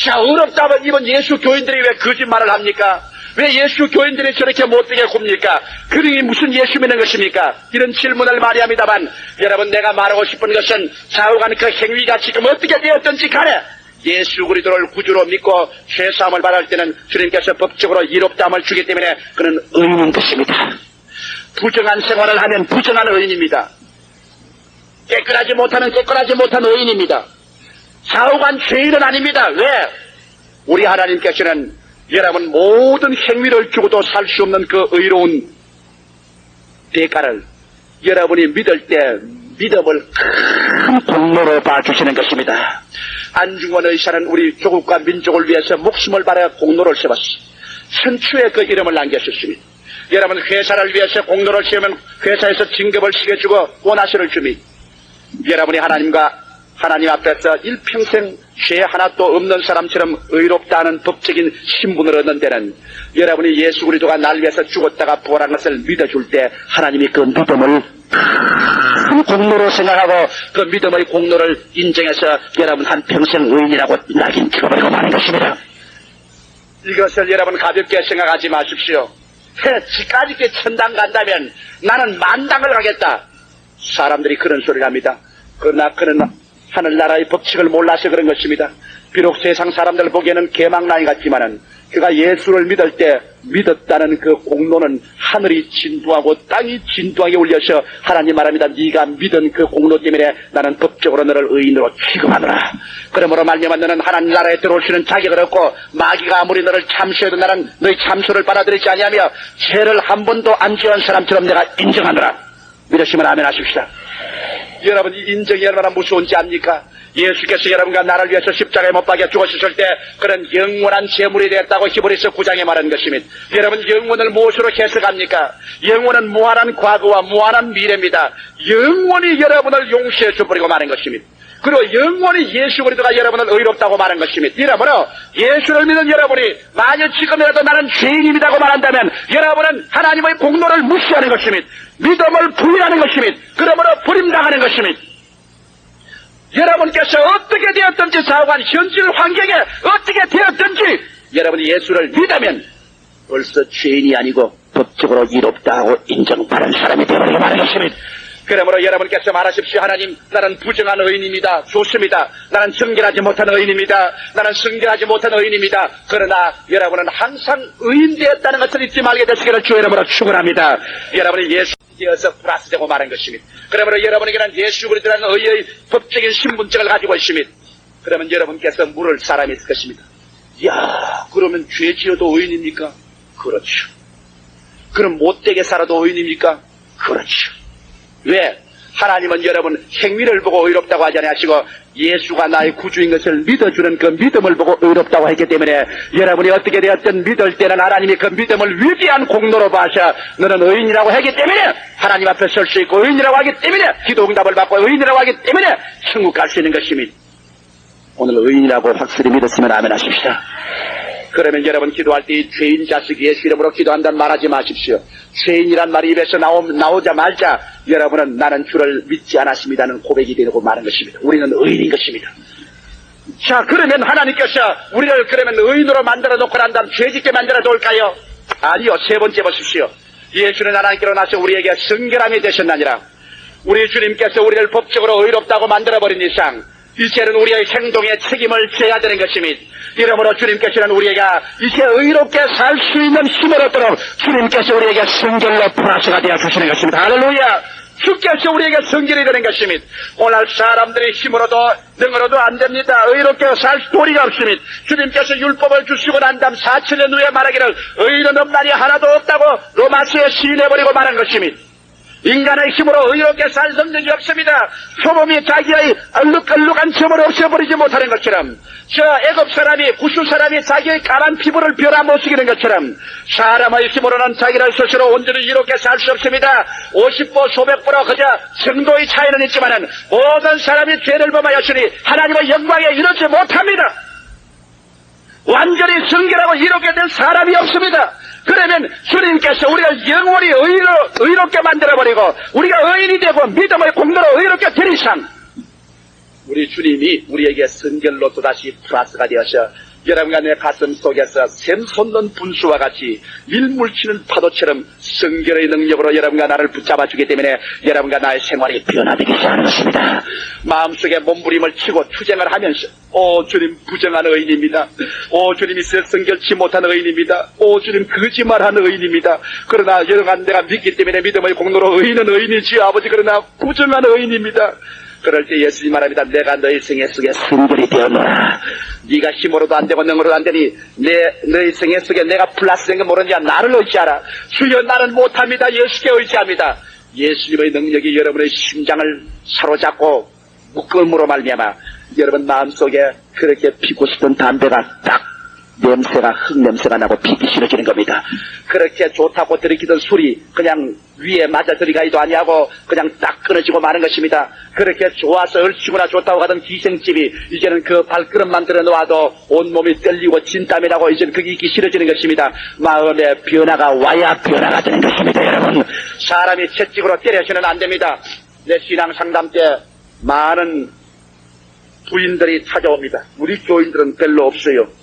자, 의롭다함을 입은 예수 교인들이 왜 거짓말을 합니까? 왜 예수 교인들이 저렇게 못되게 굽니까? 그들이 무슨 예수 믿는 것입니까? 이런 질문을 많이 합니다만 여러분, 내가 말하고 싶은 것은 좌우간 그 행위가 지금 어떻게 되었든지 간에 예수 그리스도를 구주로 믿고 죄사함을 받을 때는 주님께서 법적으로 의롭다함을 주기 때문에 그는 의인인 것입니다. 부정한 생활을 하면 부정한 의인입니다. 깨끗하지 못하면 깨끗하지 못한 의인입니다. 좌우간 죄인은 아닙니다. 왜? 우리 하나님께서는 여러분 모든 행위를 주고도 살 수 없는 그 의로운 대가를 여러분이 믿을 때 믿음을 큰 공로로 봐주시는 것입니다. 안중근 의사는 우리 조국과 민족을 위해서 목숨을 바쳐 공로를 세웠습니다. 천추에 그 이름을 남겼습니다. 여러분, 회사를 위해서 공로를 세우면 회사에서 진급을 시켜주고 보너스를 줍니다. 여러분이 하나님 앞에서 일평생 죄 하나도 없는 사람처럼 의롭다는 법적인 신분을 얻는 데는 여러분이 예수 그리스도가 날 위해서 죽었다가 부활한 것을 믿어줄 때 하나님이 그 믿음을 큰 공로로 생각하고 그 믿음의 공로를 인정해서 여러분 한평생 의인이라고 낙인 찍어버리고 마는 것입니다. 이것을 여러분 가볍게 생각하지 마십시오. 지까지 천당 간다면 나는 만당을 가겠다. 사람들이 그런 소리를 합니다. 그러나 그는 하늘나라의 법칙을 몰라서 그런 것입니다. 비록 세상 사람들 보기에는 개망나이 같지만은 그가 예수를 믿을 때 믿었다는 그 공로는 하늘이 진두하고 땅이 진두하게 울려서 하나님 말합니다. 네가 믿은 그 공로 때문에 나는 법적으로 너를 의인으로 취급하노라. 그러므로 말미암아 너는 하나님 나라에 들어올 수 있는 자격을 얻고 마귀가 아무리 너를 참소해도 나는 너의 참소를 받아들이지 아니하며 죄를 한 번도 안 지은 사람처럼 내가 인정하노라. 믿으시면 아멘 하십시다. 여러분, 이 인정이 얼마나 무서운지 압니까? 예수께서 여러분과 나를 위해서 십자가에 못 박혀 죽으셨을 때 그런 영원한 재물이 되었다고 히브리서 9장에 말한 것입니다. 여러분, 영원을 무엇으로 해석합니까? 영원은 무한한 과거와 무한한 미래입니다. 영원히 여러분을 용서해 줘버리고 마는 것입니다. 그리고 영원히 예수 그리스도가 여러분을 의롭다고 말한 것입니다. 이러므로 예수를 믿는 여러분이 만일 지금이라도 나는 죄인입니다고 말한다면 여러분은 하나님의 공로를 무시하는 것입니다. 믿음을 부인하는 것입니다. 그러므로 버림당하는 것입니다. 여러분께서 어떻게 되었든지 좌우한 현실 환경에 어떻게 되었든지 여러분이 예수를 믿으면 벌써 죄인이 아니고 법적으로 의롭다고 인정받은 사람이 되어버리고 마는 것입니다. 그러므로 여러분께서 말하십시오. 하나님, 나는 부정한 의인입니다. 좋습니다. 나는 정결하지 못한 의인입니다. 나는 성결하지 못한 의인입니다. 그러나 여러분은 항상 의인 되었다는 것을 잊지 말게 되시기를 주의 이름으로 축원합니다. 여러분이 예수 되어서 플러스되고 마는 것입니다. 그러므로 여러분에게는 예수 그리스도라는 의의 법적인 신분증을 가지고 있습니다. 그러면 여러분께서 물을 사람이 있을 것입니다. 이야, 그러면 죄 지어도 의인입니까? 그렇죠. 그럼 못되게 살아도 의인입니까? 그렇죠. 왜? 하나님은 여러분 행위를 보고 의롭다고 하지 아니하시고 예수가 나의 구주인 것을 믿어주는 그 믿음을 보고 의롭다고 했기 때문에 여러분이 어떻게 되었든 믿을 때는 하나님이 그 믿음을 위대한 공로로 봐서 너는 의인이라고 하기 때문에 하나님 앞에 설 수 있고 의인이라고 하기 때문에 기도 응답을 받고 의인이라고 하기 때문에 천국 갈 수 있는 것입니다. 오늘 의인이라고 확실히 믿었으면 아멘 하십시다. 그러면 여러분 기도할 때 죄인 자식 예수 이름으로 기도한다는 말하지 마십시오. 죄인이란 말이 입에서 나오자마자 여러분은 나는 주를 믿지 않았습니다는 고백이 되고 마는 것입니다. 우리는 의인인 것입니다. 자, 그러면 하나님께서 우리를 그러면 의인으로 만들어 놓고 난 다음 죄짓게 만들어 놓을까요? 아니요. 세 번째 보십시오. 예수는 하나님께로 나서 우리에게 성결함이 되셨나니라. 우리 주님께서 우리를 법적으로 의롭다고 만들어버린 이상 이제는 우리의 행동에 책임을 져야 되는 것입니다. 이러므로 주님께서는 우리가 이제 의롭게 살 수 있는 힘을 얻도록 주님께서 우리에게 성결로 플러스가 되어 주시는 것입니다. 할렐루야! 주께서 우리에게 성결이 되는 것입니다. 오늘 사람들의 힘으로도 능으로도 안 됩니다. 의롭게 살 도리가 없습니다. 주님께서 율법을 주시고 난 다음 4천년 후에 말하기를 의인은 없나니 하나도 없다고 로마서에 시인해버리고 말한 것입니다. 인간의 힘으로 의롭게 살 능력이 없습니다. 소돔이 자기의 얼룩얼룩한 점을 없애버리지 못하는 것처럼, 저 애굽 사람이, 구스 사람이 자기의 까만 피부를 변화 못 시키는 것처럼, 사람의 힘으로는 자기를 스스로 온전히 이롭게 살 수 없습니다. 50보, 수백보로 그저 정도의 차이는 있지만은 모든 사람이 죄를 범하였으니 하나님의 영광에 이르지 못합니다. 완전히 성결하고 이롭게 된 사람이 없습니다. 그러면 주님께서 우리가 영원히 의롭게 만들어버리고 우리가 의인이 되고 믿음의 공로로 의롭게 된 이상 우리 주님이 우리에게 성결로 또다시 플러스가 되어서 여러분과 내 가슴 속에서 샘 솟는 분수와 같이 밀물치는 파도처럼 성결의 능력으로 여러분과 나를 붙잡아 주기 때문에 여러분과 나의 생활이 변화되기 시작하는 것입니다. 마음속에 몸부림을 치고 투쟁을 하면서 오 주님 부정한 의인입니다. 오 주님 있어 성결치 못한 의인입니다. 오 주님 거짓말한 의인입니다. 그러나 여러분과 내가 믿기 때문에 믿음의 공로로 의인은 의인이지 아버지 그러나 부정한 의인입니다. 그럴 때 예수님 말합니다. 내가 너희 생애 속에 성결이 되었노라. 네가 힘으로도 안 되고 능으로도 안 되니 너희 생애 속에 내가 플러스된 거 모르느냐. 나를 의지하라. 주여 나는 못합니다. 예수께 의지합니다. 예수님의 능력이 여러분의 심장을 사로잡고 묶음으로 말미암아 여러분 마음속에 그렇게 피고 싶은 담배가 딱 냄새가 흙냄새가 나고 피기 싫어지는 겁니다. 그렇게 좋다고 들이키던 술이 그냥 위에 맞아 들이가기도 아니하고 그냥 딱 끊어지고 마는 것입니다. 그렇게 좋아서 얼추구나 좋다고 가던 기생집이 이제는 그 발걸음만 들어놓아도 온몸이 떨리고 진땀이 나고 이제는 그게 있기 싫어지는 것입니다. 마음의 변화가 와야 변화가 되는 것입니다. 여러분 사람이 채찍으로 때려서는 안 됩니다. 내 신앙 상담 때 많은 부인들이 찾아옵니다. 우리 교인들은 별로 없어요.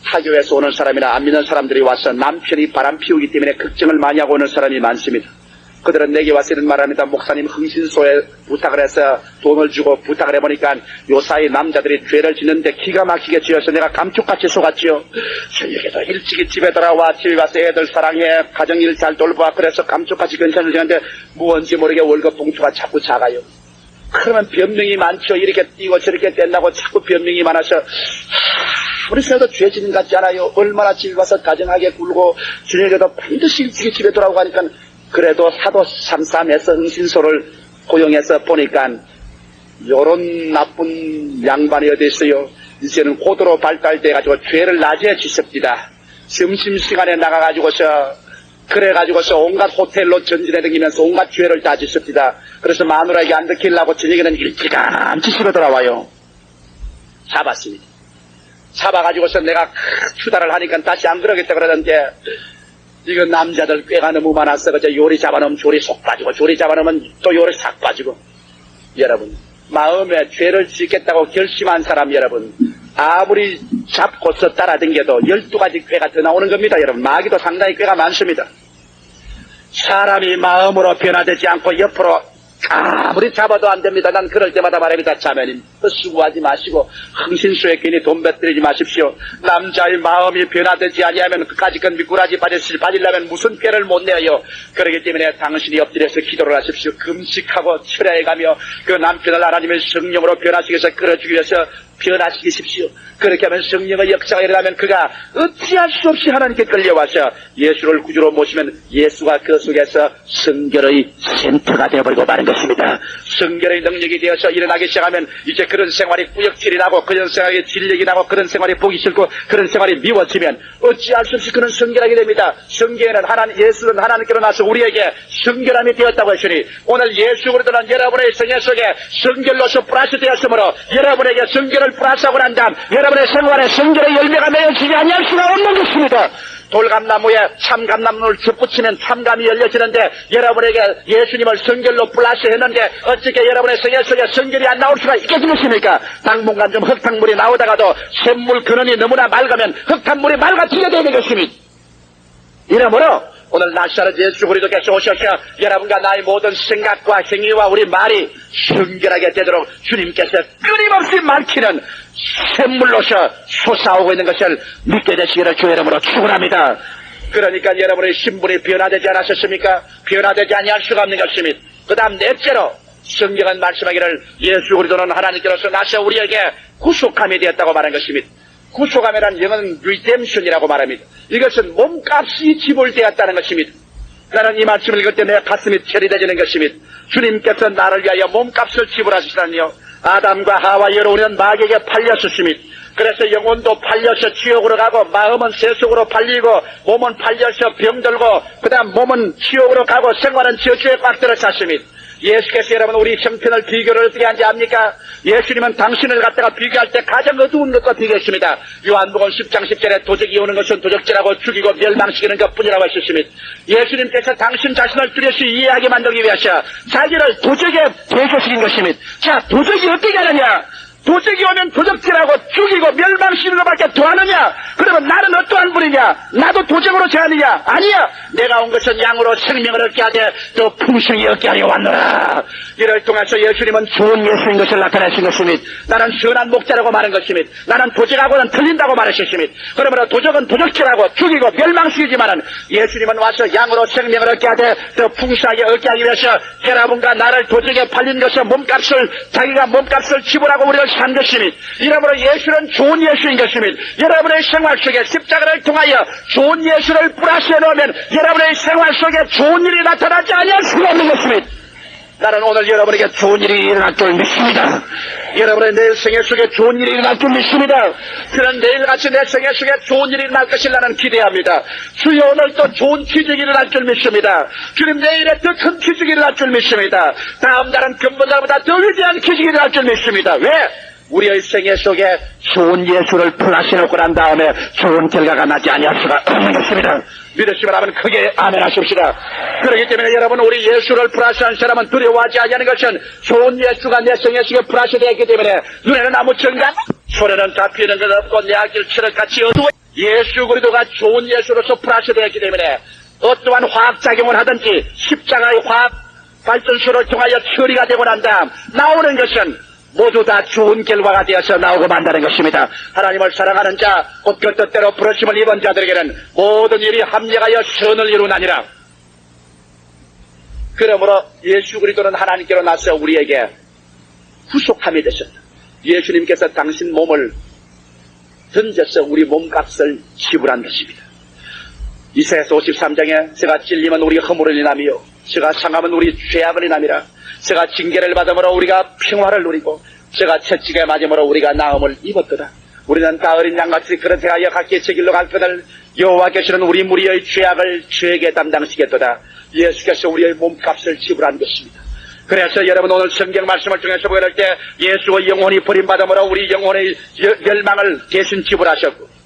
타교에서 오는 사람이나 안 믿는 사람들이 와서 남편이 바람 피우기 때문에 걱정을 많이 하고 오는 사람이 많습니다. 그들은 내게 와서 이런 말합니다. 목사님 흥신소에 부탁을 해서 돈을 주고 부탁을 해보니까 요사이 남자들이 죄를 짓는데 기가 막히게 지어서 내가 감쪽같이 속았지요. 저녁에도 일찍이 집에 돌아와 집에 가서 애들 사랑해 가정일 잘 돌봐 그래서 감쪽같이 괜찮을 지는데 무언지 모르게 월급 봉투가 자꾸 작아요. 그러면 변명이 많죠. 이렇게 뛰고 저렇게 뗀다고 자꾸 변명이 많아서 우리 생각도 죄 짓는 것 같지 않아요? 얼마나 집에 가서 가정하게 굴고 저녁에도 반드시 일찍이 집에 돌아오고 하니까 그래도 사도 삼삼해서 흥신소를 고용해서 보니까 요런 나쁜 양반이 어디 있어요? 이제는 고도로 발달돼가지고 죄를 낮에 짓습니다. 점심시간에 나가가지고서 그래가지고서 온갖 호텔로 전진해 다니면서 온갖 죄를 다 짓습니다. 그래서 마누라에게 안 들키려고 저녁에는 일찌감치 집에 돌아와요. 잡았습니다. 잡아가지고서 내가 추다를 하니까 다시 안 그러겠다 그러던데 이거 남자들 꾀가 너무 많아서 그저 요리 잡아놓으면 조리 속 빠지고 조리 잡아놓으면 또 요리 싹 빠지고 여러분 마음에 죄를 짓겠다고 결심한 사람 여러분 아무리 잡고서 따라댕겨도 12가지 꾀가 더 나오는 겁니다. 여러분 마귀도 상당히 꾀가 많습니다. 사람이 마음으로 변화되지 않고 옆으로 아무리 잡아도 안 됩니다. 난 그럴 때마다 말합니다. 자매님 수고하지 마시고 흥신소에 괜히 돈 뱉들이지 마십시오. 남자의 마음이 변화되지 아니하면 그까짓 건 미꾸라지 빠지려면 무슨 꾀를 못 내요. 그렇기 때문에 당신이 엎드려서 기도를 하십시오. 금식하고 철야해가며 그 남편을 하나님의 성령으로 변화시켜서 끌어주기 위해서 변화시키십시오. 그렇게 하면 성령의 역사가 일어나면 그가 어찌할 수 없이 하나님께 끌려와서 예수를 구주로 모시면 예수가 그 속에서 성결의 센터가 되어버리고 마는 것입니다. 성결의 능력이 되어서 일어나기 시작하면 이제 그런 생활이 꾸역질이 나고 그런 생활이 진력이 나고 그런 생활이 보기 싫고 그런 생활이 미워지면 어찌할 수 없이 그는 성결하게 됩니다. 성경에는 예수는 하나님께로 나서 우리에게 성결함이 되었다고 했으니 오늘 예수 그리스도는 여러분의 생애 속에 성결로서 플러스 되었으므로 여러분에게 성결을 플러스하고 난 다음 여러분의 생활에 성결의 열매가 맺어지지 아니할 수가 없는 것입니다. 돌감나무에 참감나무를 접붙이면 참감이 열려지는데 여러분에게 예수님을 성결로 플러스 했는데 어떻게 여러분의 생애 속에 성결이 안 나올 수가 있겠습니까? 당분간 좀 흙탕물이 나오다가도 샘물 근원이 너무나 맑으면 흙탕물이 맑아지게 되는 것입니다. 이러므로 오늘 나사렛 예수 그리스도께서 오셔서 여러분과 나의 모든 생각과 행위와 우리 말이 순결하게 되도록 주님께서 끊임없이 막히는 샘물로서 솟아오고 있는 것을 믿게 되시기를 주의 이름으로 축원합니다. 그러니까 여러분의 신분이 변화되지 않았습니까? 변화되지 아니할 수가 없는 것입니다. 그 다음 넷째로 성경은 말씀하기를 예수 그리스도는 하나님께로서 나서 우리에게 구속함이 되었다고 말한 것입니다. 구속함이란 영어는 리뎀션이라고 말합니다. 이것은 몸값이 지불되었다는 것입니다. 나는 이 말씀을 읽을 때 내 가슴이 철이되지는 것입니다. 주님께서 나를 위하여 몸값을 지불하시다니요. 아담과 하와 여러 우리는 마귀에게 팔렸었습니다. 그래서 영혼도 팔려서 지옥으로 가고 마음은 세속으로 팔리고 몸은 팔려서 병들고 그 다음 몸은 지옥으로 가고 생활은 저주에 꽉 들어찼습니다. 예수께서 여러분 우리 형편을 비교를 어떻게 하는지 압니까? 예수님은 당신을 갖다가 비교할 때 가장 어두운 것과 비교했습니다. 요한복음 10장 10절에 도적이 오는 것은 도적질하고 죽이고 멸망시키는 것뿐이라고 하셨습니다. 예수님께서 당신 자신을 뚜렷이 이해하게 만들기 위해서 자기를 도적에 대조시킨 것입니다. 자, 도적이 어떻게 하느냐? 도적이 오면 도적질하고 죽이고 멸망시키는 것밖에 더 하느냐? 그러면 나는 어떠한 분이냐? 나도 도적으로 제하느냐? 아니야! 내가 온 것은 양으로 생명을 얻게 하되 또 풍성히 얻게 하려 왔노라. 이를 통해서 예수님은 좋은 예수인 것을 나타내신 것입니다. 나는 선한 목자라고 말한 것입니다. 나는 도적하고는 틀린다고 말하셨습니다. 그러므로 도적은 도적질하고 죽이고 멸망시키지만은 예수님은 와서 양으로 생명을 얻게 하되 또 풍성하게 얻게 하기 위해서 여러분과 나를 도적에 팔린 것의 몸값을 자기가 몸값을 지불하고 우리를 산 것입니다. 이러므로 예수는 좋은 예수인 것입니다. 여러분의 생활 속에 십자가를 통하여 좋은 예수를 플러스해 놓으면 여러분의 생활 속에 좋은 일이 나타나지 아니할 수가 없는 것입니다. 나는 오늘 여러분에게 좋은 일이 일어날 줄 믿습니다. 여러분의 내일 생애 속에 좋은 일이 일어날 줄 믿습니다. 그런 내일같이 내 생애 속에 좋은 일이 일어날 것을 나는 기대합니다. 주여 오늘 또 좋은 기적이 일어날 줄 믿습니다. 주님 내일에 더 큰 기적이 일어날 줄 믿습니다. 다음 날은 근본날보다 더 위대한 기적이 일어날 줄 믿습니다. 왜? 우리의 생애 속에 좋은 예수를 플러스해놓고 난 다음에 좋은 결과가 나지 아니할 수가 없는 것입니다. 믿으시면 하면 크게 아멘 하십시다. 그렇기 때문에 여러분 우리 예수를 플러스한 사람은 두려워하지 아니하는 것은 좋은 예수가 내 생애 속에 플러스되어 있기 때문에 눈에는 아무 정감 손에는 잡히는 것 없고 내 앞길 칠흑같이 어두워 예수 그리스도가 좋은 예수로서 플러스되어 있기 때문에 어떠한 화학작용을 하든지 십자가의 화학 발전소를 통하여 처리가 되고 난 다음 나오는 것은 모두 다 좋은 결과가 되어서 나오고 만다는 것입니다. 하나님을 사랑하는 자, 곧 그 뜻대로 부르심을 입은 자들에게는 모든 일이 합력하여 선을 이루나니라. 그러므로 예수 그리스도는 하나님께로 나서 우리에게 구속함이 되셨다. 예수님께서 당신 몸을 던져서 우리 몸값을 지불한 것입니다. 이사야서 53장에 제가 찔리면 우리 허물을 인하며 제가 상하면 우리 죄악을 인함이라. 제가 징계를 받음으로 우리가 평화를 누리고 제가 채찍에 맞음으로 우리가 나음을 입었도다. 우리는 다 어린 양같이 그릇 행하여 각기 제 길로 갈거늘 여호와께서는 우리 무리의 죄악을 죄에게 담당시켰도다. 예수께서 우리의 몸값을 지불한 것입니다. 그래서 여러분 오늘 성경 말씀을 통해서 보일 때 예수의 영혼이 버림받음으로 우리 영혼의 멸망을 대신 지불하셨고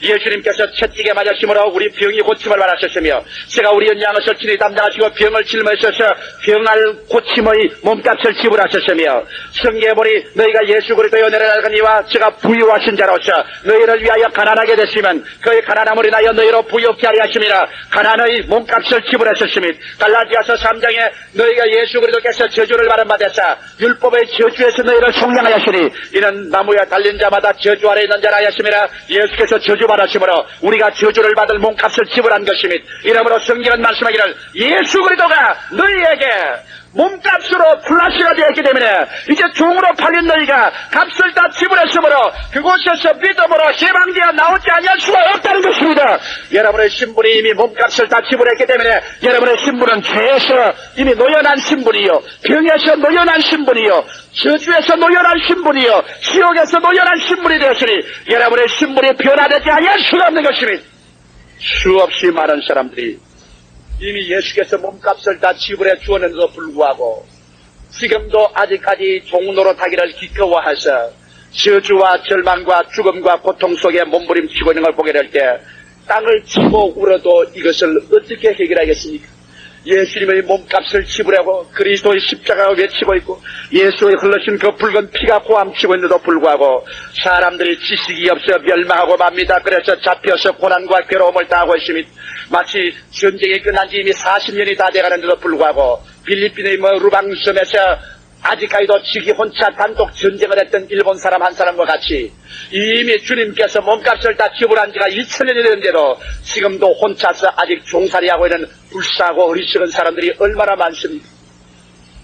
예수님께서 채찍에 맞으심으로 우리 병이 고침을 받으셨으며 제가 우리 연양을 친히 담당하시고 병을 짊어져서 병할 고침의 몸값을 지불하셨으며 성경에 보니 너희가 예수 그리스도의 은혜를 알거니와 제가 부유하신 자로서 너희를 위하여 가난하게 됐으면 그의 가난함을 인하여 너희로 부유케 하려 하심이라. 가난의 몸값을 지불하셨으며 갈라디아서 3장에 너희가 예수 그리스도께서 저주를 받은 바 되사 율법의 저주에서 너희를 속량하였으니 이는 나무에 달린 자마다 저주 아래 있는 자라 하였음이라. 예수께서 저주 받으심으로 우리가 저주를 받을 몸값을 지불한 것입니다. 이러므로 성경은 말씀하기를 예수 그리스도가 너희에게 몸값으로 플러스가 되었기 때문에 이제 종으로 팔린 너희가 값을 다 지불했으므로 그곳에서 믿음으로 해방되어 나오지 아니할 수가 없다는 것입니다. 여러분의 신분이 이미 몸값을 다 지불했기 때문에 여러분의 신분은 죄에서 이미 노연한 신분이요, 병에서 노연한 신분이요, 저주에서 노연한 신분이요, 지옥에서 노연한 신분이 되었으니 여러분의 신분이 변화되지 아니할 수가 없는 것입니다. 수없이 많은 사람들이 이미 예수께서 몸값을 다 지불해 주었는데도 불구하고 지금도 아직까지 종노릇하기를 기꺼워해서 저주와 절망과 죽음과 고통 속에 몸부림치고 있는 걸 보게 될 때 땅을 치고 울어도 이것을 어떻게 해결하겠습니까? 예수님의 몸값을 지불하고 그리스도의 십자가를 외치고 있고 예수의 흘러신 그 붉은 피가 고함치고 있는데도 불구하고 사람들이 지식이 없어 멸망하고 맙니다. 그래서 잡혀서 고난과 괴로움을 당하고 있으니 마치 전쟁이 끝난 지 이미 40년이 다 돼가는데도 불구하고 필리핀의 루방섬에서 아직까지도 지기 혼자 단독 전쟁을 했던 일본 사람 한 사람과 같이 이미 주님께서 몸값을 다 지불한 지가 2000년이 되는데도 지금도 혼자서 아직 종살이하고 있는 불쌍하고 어리석은 사람들이 얼마나 많습니까?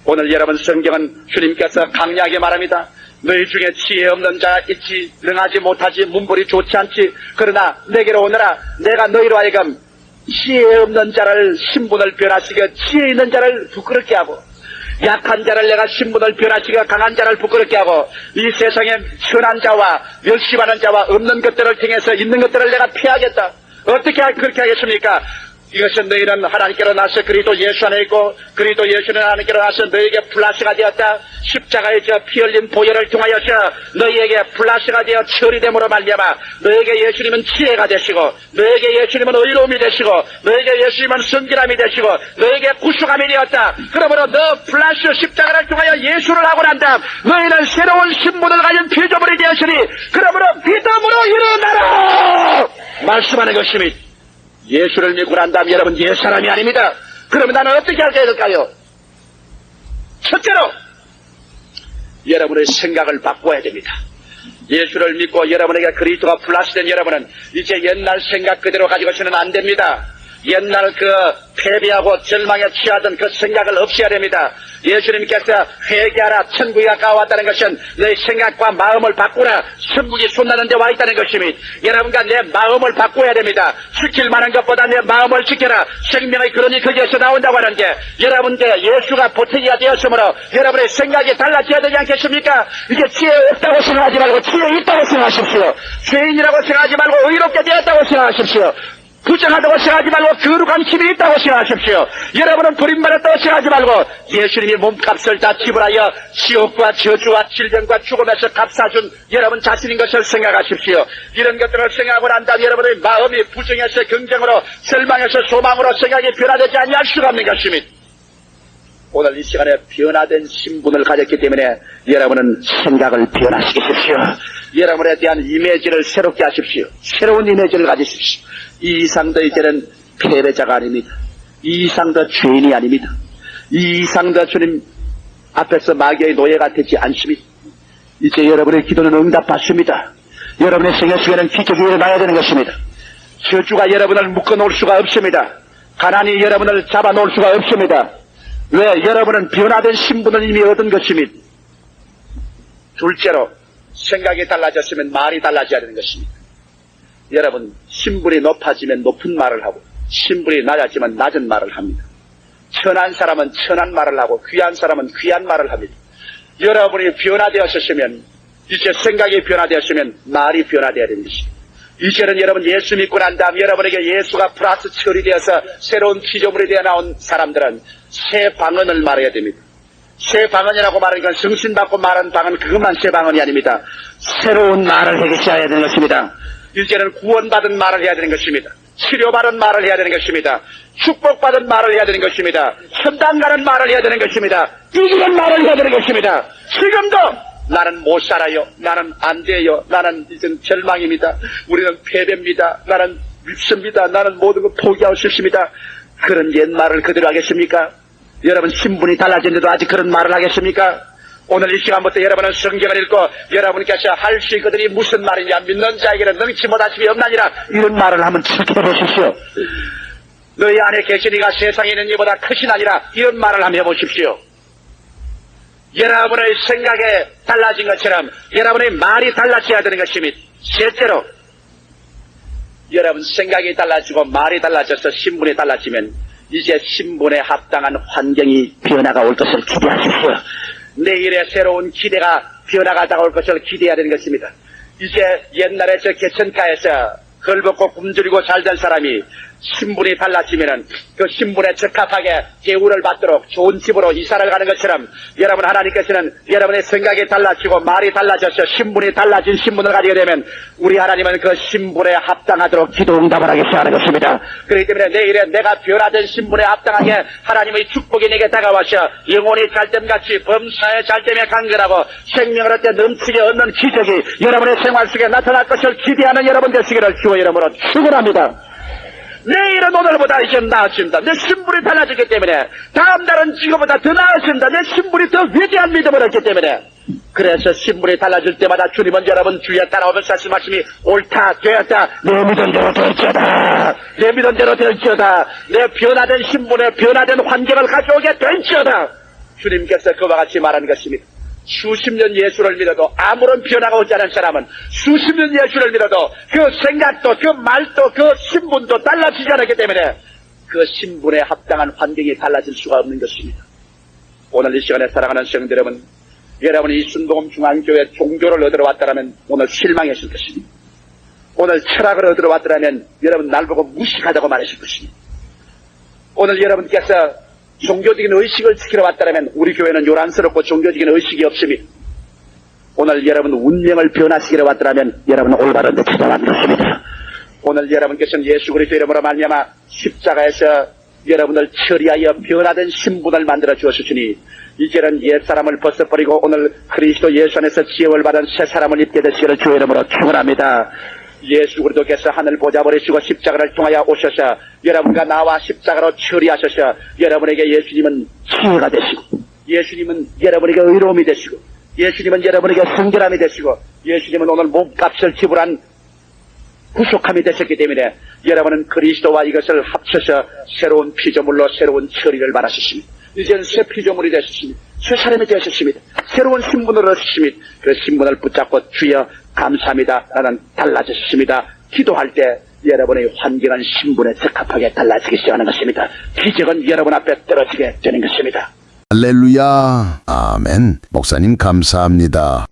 오늘 여러분 성경은 주님께서 강력하게 말합니다. 너희 중에 지혜 없는 자가 있지 능하지 못하지 문벌이 좋지 않지 그러나 내게로 오너라 내가 너희로 하여금 지혜 없는 자를 신분을 변화시켜 지혜 있는 자를 부끄럽게 하고 약한 자를 내가 신분을 변화시켜 강한 자를 부끄럽게 하고 이 세상에 선한 자와 멸시받는 자와 없는 것들을 통해서 있는 것들을 내가 피하겠다. 어떻게 그렇게 하겠습니까? 이것은 너희는 하나님께로 나서 그리스도 예수 안에 있고 그리스도 예수는 하나님께로 나서 너희에게 플러스가 되었다. 십자가의 저 피 흘린 보혈을 통하여서 너희에게 플러스가 되어 처리됨으로 말미암아 너희에게 예수님은 지혜가 되시고 너희에게 예수님은 의로움이 되시고 너희에게 예수님은 성결함이 되시고 너희에게 구속함이 되었다. 그러므로 너 플러스 십자가를 통하여 예수를 하고 난 다음 너희는 새로운 신분을 가진 피조물이 되었으니 그러므로 믿음으로 일어나라 말씀하는 것입니다. 예수를 믿고 난 다음 여러분 옛사람이 아닙니다. 그러면 나는 어떻게 해야 될까요? 첫째로 여러분의 생각을 바꿔야 됩니다. 예수를 믿고 여러분에게 그리스도가 플러스된 여러분은 이제 옛날 생각 그대로 가지고서는 안 됩니다. 옛날 그 패배하고 절망에 취하던 그 생각을 없애야 됩니다. 예수님께서 회개하라 천국이 가까웠다는 것은 내 생각과 마음을 바꾸라 천국이 손나는 데 와 있다는 것입니다. 여러분과 내 마음을 바꿔야 됩니다. 지킬 만한 것보다 내 마음을 지켜라 생명의 근원이 거기에서 나온다고 하는 게 여러분께 예수가 보태기가 되었으므로 여러분의 생각이 달라져야 되지 않겠습니까? 이게 지혜 없다고 생각하지 말고 지혜 있다고 생각하십시오. 죄인이라고 생각하지 말고 의롭게 되었다고 생각하십시오. 부정하다고 생각하지 말고 거룩한 힘이 있다고 생각하십시오. 여러분은 버림받았다고 생각하지 말고 예수님이 몸값을 다 지불하여 지옥과 저주와 질병과 죽음에서 값사준 여러분 자신인 것을 생각하십시오. 이런 것들을 생각하고 난 다음 여러분의 마음이 부정에서 긍정으로 절망에서 소망으로 생각이 변화되지 아니할 수가 없는 것입니다. 오늘 이 시간에 변화된 신분을 가졌기 때문에 여러분은 생각을 변화시키십시오. 여러분에 대한 이미지를 새롭게 하십시오. 새로운 이미지를 가지십시오. 이 이상 더 이제는 패배자가 아닙니다. 이 이상 더 죄인이 아닙니다. 이 이상 더 주님 앞에서 마귀의 노예가 되지 않습니다. 이제 여러분의 기도는 응답받습니다. 여러분의 생애 속에는 기적이 일어나야 되는 것입니다. 저주가 여러분을 묶어놓을 수가 없습니다. 가난이 여러분을 잡아놓을 수가 없습니다. 왜? 여러분은 변화된 신분을 이미 얻은 것입니다. 둘째로 생각이 달라졌으면 말이 달라져야 되는 것입니다. 여러분 신분이 높아지면 높은 말을 하고 신분이 낮아지면 낮은 말을 합니다. 천한 사람은 천한 말을 하고 귀한 사람은 귀한 말을 합니다. 여러분이 변화되었으면 이제 생각이 변화되었으면 말이 변화되어야 되는 것입니다. 이제는 여러분 예수 믿고 난 다음 여러분에게 예수가 플러스 처리되어서 새로운 피조물이 되어 나온 사람들은 새 방언을 말해야 됩니다. 새 방언이라고 말하는 건 성신받고 말하는 방언 그것만 새 방언이 아닙니다. 새로운 말을 해야 되는 것입니다. 이제는 구원받은 말을 해야 되는 것입니다. 치료받은 말을 해야 되는 것입니다. 축복받은 말을 해야 되는 것입니다. 천당 가는 말을 해야 되는 것입니다. 이기는 말을 해야 되는 것입니다. 지금도 나는 못 살아요. 나는 안 돼요. 나는 이젠 절망입니다. 우리는 패배입니다. 나는 밉습니다. 나는 모든 걸 포기하고 싶습니다. 그런 옛말을 그대로 하겠습니까? 여러분 신분이 달라졌는데도 아직 그런 말을 하겠습니까? 오늘 이 시간부터 여러분은 성경을 읽고 여러분께서 할 수 있거든이 무슨 말이냐 믿는 자에게는 능치 못하심이 없나니라 이런 말을 한번 지켜해 보십시오. 너희 안에 계신 이가 세상에 있는 이보다 크시나니라 이런 말을 한번 해보십시오. 여러분의 생각에 달라진 것처럼 여러분의 말이 달라져야 되는 것입니다. 셋째로 여러분 생각이 달라지고 말이 달라져서 신분이 달라지면 이제 신분에 합당한 환경이 변화가 올 것을 기대하십시오. 내일의 새로운 기대가 변화가 다가올 것을 기대해야 되는 것입니다. 이제 옛날에 저 개천가에서 걸벗고 굶주리고 잘된 사람이 신분이 달라지면은 그 신분에 적합하게 대우를 받도록 좋은 집으로 이사를 가는 것처럼 여러분 하나님께서는 여러분의 생각이 달라지고 말이 달라져서 신분이 달라진 신분을 가지게 되면 우리 하나님은 그 신분에 합당하도록 기도 응답을 하기 시작하는 것입니다. 그렇기 때문에 내일에 내가 변화된 신분에 합당하게 하나님의 축복이 내게 다가와서 영혼이 잘됨같이 범사에 잘됨에 강건하고 생명을 얻게 넘치게 얻는 기적이 여러분의 생활 속에 나타날 것을 기대하는 여러분 되시기를 주의 이름으로 축원합니다. 내일은 오늘보다 이제 나아진다. 내 신분이 달라졌기 때문에 다음 날은 지금보다 더 나아진다. 내 신분이 더 위대한 믿음을 얻기 때문에 그래서 신분이 달라질 때마다 주님은 여러분 주위에 따라오면서 하신 말씀이 옳다 되었다. 내 믿은 대로 될지어다. 내 믿은 대로 될지어다. 내 변화된 신분에 변화된 환경을 가져오게 될지어다. 주님께서 그와 같이 말하는 것입니다. 수십 년 예수를 믿어도 아무런 변화가 오지 않은 사람은 수십 년 예수를 믿어도 그 생각도 그 말도 그 신분도 달라지지 않았기 때문에 그 신분에 합당한 환경이 달라질 수가 없는 것입니다. 오늘 이 시간에 사랑하는 성도 여러분, 여러분이 이 순복음 중앙교회 종교를 얻으러 왔다면 오늘 실망했을 것입니다. 오늘 철학을 얻으러 왔다면 여러분 날 보고 무식하다고 말하실 것입니다. 오늘 여러분께서 종교적인 의식을 지키러 왔다면 우리 교회는 요란스럽고 종교적인 의식이 없습니다. 오늘 여러분 운명을 변화시키러 왔다면 여러분은 올바른 데 찾아왔는 것입니다. 오늘 여러분께서는 예수 그리스도 이름으로 말미암아 십자가에서 여러분을 처리하여 변화된 신분을 만들어 주었으니 이제는 옛사람을 벗어버리고 오늘 그리스도 예수 안에서 지혜를 받은 새 사람을 입게 되시기를 주의 이름으로 축원합니다. 예수 그리스도께서 하늘 보좌 버리시고 십자가를 통하여 오셔서 여러분과 나와 십자가로 처리하셔서 여러분에게 예수님은 지혜가 되시고 예수님은 여러분에게 의로움이 되시고 예수님은 여러분에게 성결함이 되시고 예수님은 오늘 몸값을 지불한 구속함이 되셨기 때문에 여러분은 그리스도와 이것을 합쳐서 새로운 피조물로 새로운 처리를 받으셨습니다. 이제는 새 피조물이 되셨습니다. 새 사람이 되셨습니다. 새로운 신분을 얻으셨습니다. 그 신분을 붙잡고 주여 감사합니다. 나는 달라졌습니다. 기도할 때 여러분의 환경은 신분에 적합하게 달라지기 시작하는 것입니다. 기적은 여러분 앞에 떨어지게 되는 것입니다. 할렐루야. 아멘. 목사님 감사합니다.